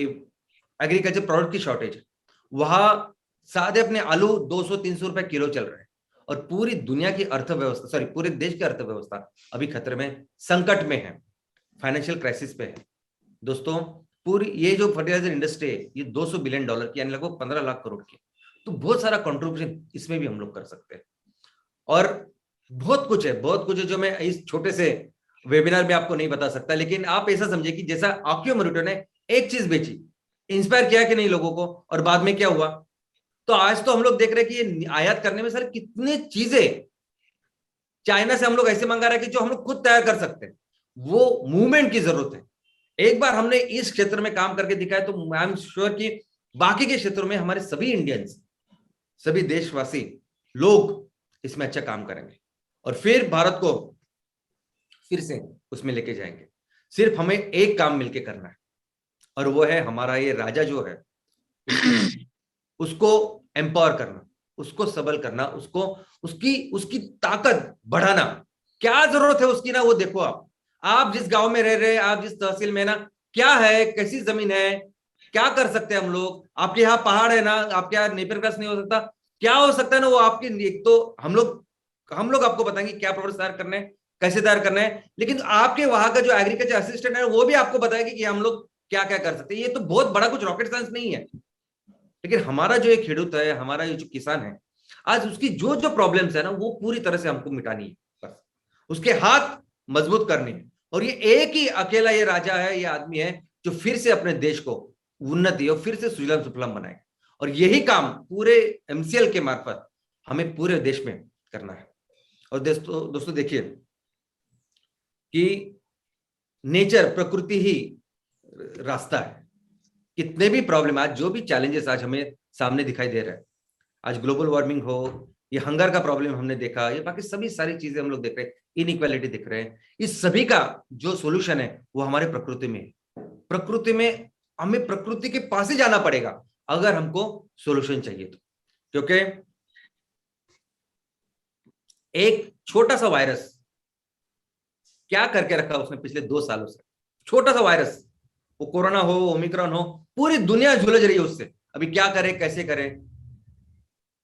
एग्रीकल्चर प्रोडक्ट की शॉर्टेज है। वहां सादे अपने आलू 200-300 रुपए किलो चल रहे हैं। और पूरी दुनिया की अर्थव्यवस्था, सॉरी पूरे देश की अर्थव्यवस्था अभी खतरे में, संकट में है, फाइनेंशियल क्राइसिस पे है। दोस्तों पूरी ये जो फर्टिलाइजर इंडस्ट्री है ये $200 बिलियन की, यानी लगभग 15 लाख करोड़ की। तो बहुत सारा कंट्रीब्यूशन इसमें भी हम लोग कर सकते हैं। और बहुत कुछ है, बहुत कुछ है जो मैं इस छोटे से वेबिनार में आपको नहीं बता सकता। लेकिन आप ऐसा समझिए कि जैसा आकियो मोरिटा ने एक चीज बेची, इंस्पायर किया कि नहीं लोगों को, और बाद में क्या हुआ? तो आज तो हम लोग देख रहे हैं कि ये आयात करने में सर कितने चीजें चाइना से हम लोग ऐसे मंगा रहे हैं कि जो हम लोग खुद तैयार कर सकते हैं। वो मूवमेंट की जरूरत है। एक बार हमने इस क्षेत्र में काम करके दिखाया तो आई एम श्योर कि बाकी के क्षेत्रों में हमारे सभी इंडियंस, सभी देशवासी लोग इसमें अच्छा काम करेंगे और फिर भारत को फिर से उसमें लेके जाएंगे। सिर्फ हमें एक काम मिलके करना है, और वो है हमारा ये राजा जो है उसको एम्पावर करना, उसको सबल करना, उसको उसकी ताकत बढ़ाना। क्या जरूरत है उसकी ना, वो देखो आप जिस गांव में रह रहे हैं, आप जिस तहसील में ना, क्या है, कैसी जमीन है, क्या कर सकते हैं हम लोग। आपके यहाँ पहाड़ है ना, आपके यहाँ नेपियर ग्रास नहीं हो सकता, क्या हो सकता है ना वो आपकी, एक तो हम लोग आपको बताएंगे क्या प्रोडक्ट तैयार करने हैं, कैसे तैयार करना है। लेकिन आपके वहां का जो एग्रीकल्चर असिस्टेंट है वो भी आपको बताएगी कि हम लोग क्या क्या कर सकते हैं। ये तो बहुत बड़ा कुछ रॉकेट साइंस नहीं है। लेकिन हमारा जो एक खेडूत है, हमारा ये जो किसान है, आज उसकी जो जो प्रॉब्लम्स है ना वो पूरी तरह से हमको मिटानी है, बस उसके हाथ मजबूत करने हैं। और ये एक ही अकेला ये राजा है, ये आदमी है जो फिर से अपने देश को उन्नति और फिर से सुजलाम सुफलाम बनाएगा। और यही काम पूरे एमसीएल के मार्फत हमें पूरे देश में करना है। और दोस्तों देखिए कि नेचर, प्रकृति ही रास्ता है। कितने भी प्रॉब्लम, आज जो भी चैलेंजेस आज हमें सामने दिखाई दे रहे हैं, आज ग्लोबल वार्मिंग हो, ये हंगर का प्रॉब्लम हमने देखा, ये बाकी सभी सारी चीजें हम लोग देख रहे हैं, इनइक्वालिटी दिख रहे हैं, इस सभी का जो सोल्यूशन है वो हमारे प्रकृति में है। प्रकृति में हमें प्रकृति के पास ही जाना पड़ेगा अगर हमको सोल्यूशन चाहिए तो। क्योंकि एक छोटा सा वायरस क्या करके रखा उसने पिछले 2 सालों से, छोटा सा वायरस, वो कोरोना हो, ओमिक्रॉन हो, पूरी दुनिया झुलझ रही है उससे, अभी क्या करें, कैसे करें।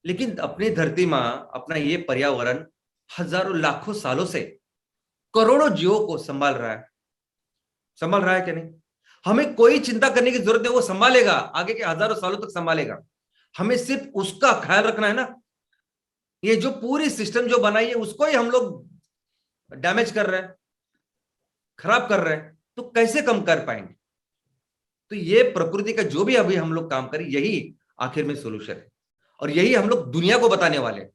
लेकिन अपनी धरती मां, अपना ये पर्यावरण हजारों लाखों सालों से करोड़ों जीवों को संभाल रहा है कि नहीं? हमें कोई चिंता करने की जरूरत नहीं, वो संभालेगा, आगे के हजारों सालों तक संभालेगा। हमें सिर्फ उसका ख्याल रखना है ना। ये जो पूरी सिस्टम जो बनाई है उसको ही हम लोग डैमेज कर रहे हैं, खराब कर रहे हैं, तो कैसे कम कर पाएंगे? तो ये प्रकृति का जो भी अभी हम लोग काम करें, यही आखिर में सोल्यूशन है। और यही हम लोग दुनिया को बताने वाले हैं।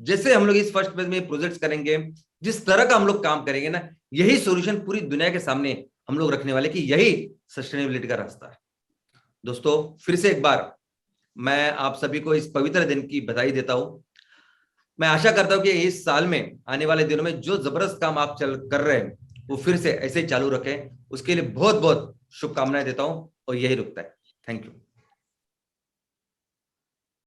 जैसे हम लोग इस फर्स्ट फेज में प्रोजेक्ट्स करेंगे, जिस तरह का हम लोग काम करेंगे ना, यही सॉल्यूशन पूरी दुनिया के सामने हम लोग रखने वाले कि यही सस्टेनेबिलिटी का रास्ता है। दोस्तों फिर से एक बार मैं आप सभी को इस पवित्र दिन की बधाई देता हूं। मैं आशा करता हूं कि इस साल में, आने वाले दिनों में जो जबरदस्त काम आप कर रहे हैं वो फिर से ऐसे ही चालू रखें। उसके लिए बहुत बहुत शुभकामनाएं देता हूं और यही रुकता है। Thank you.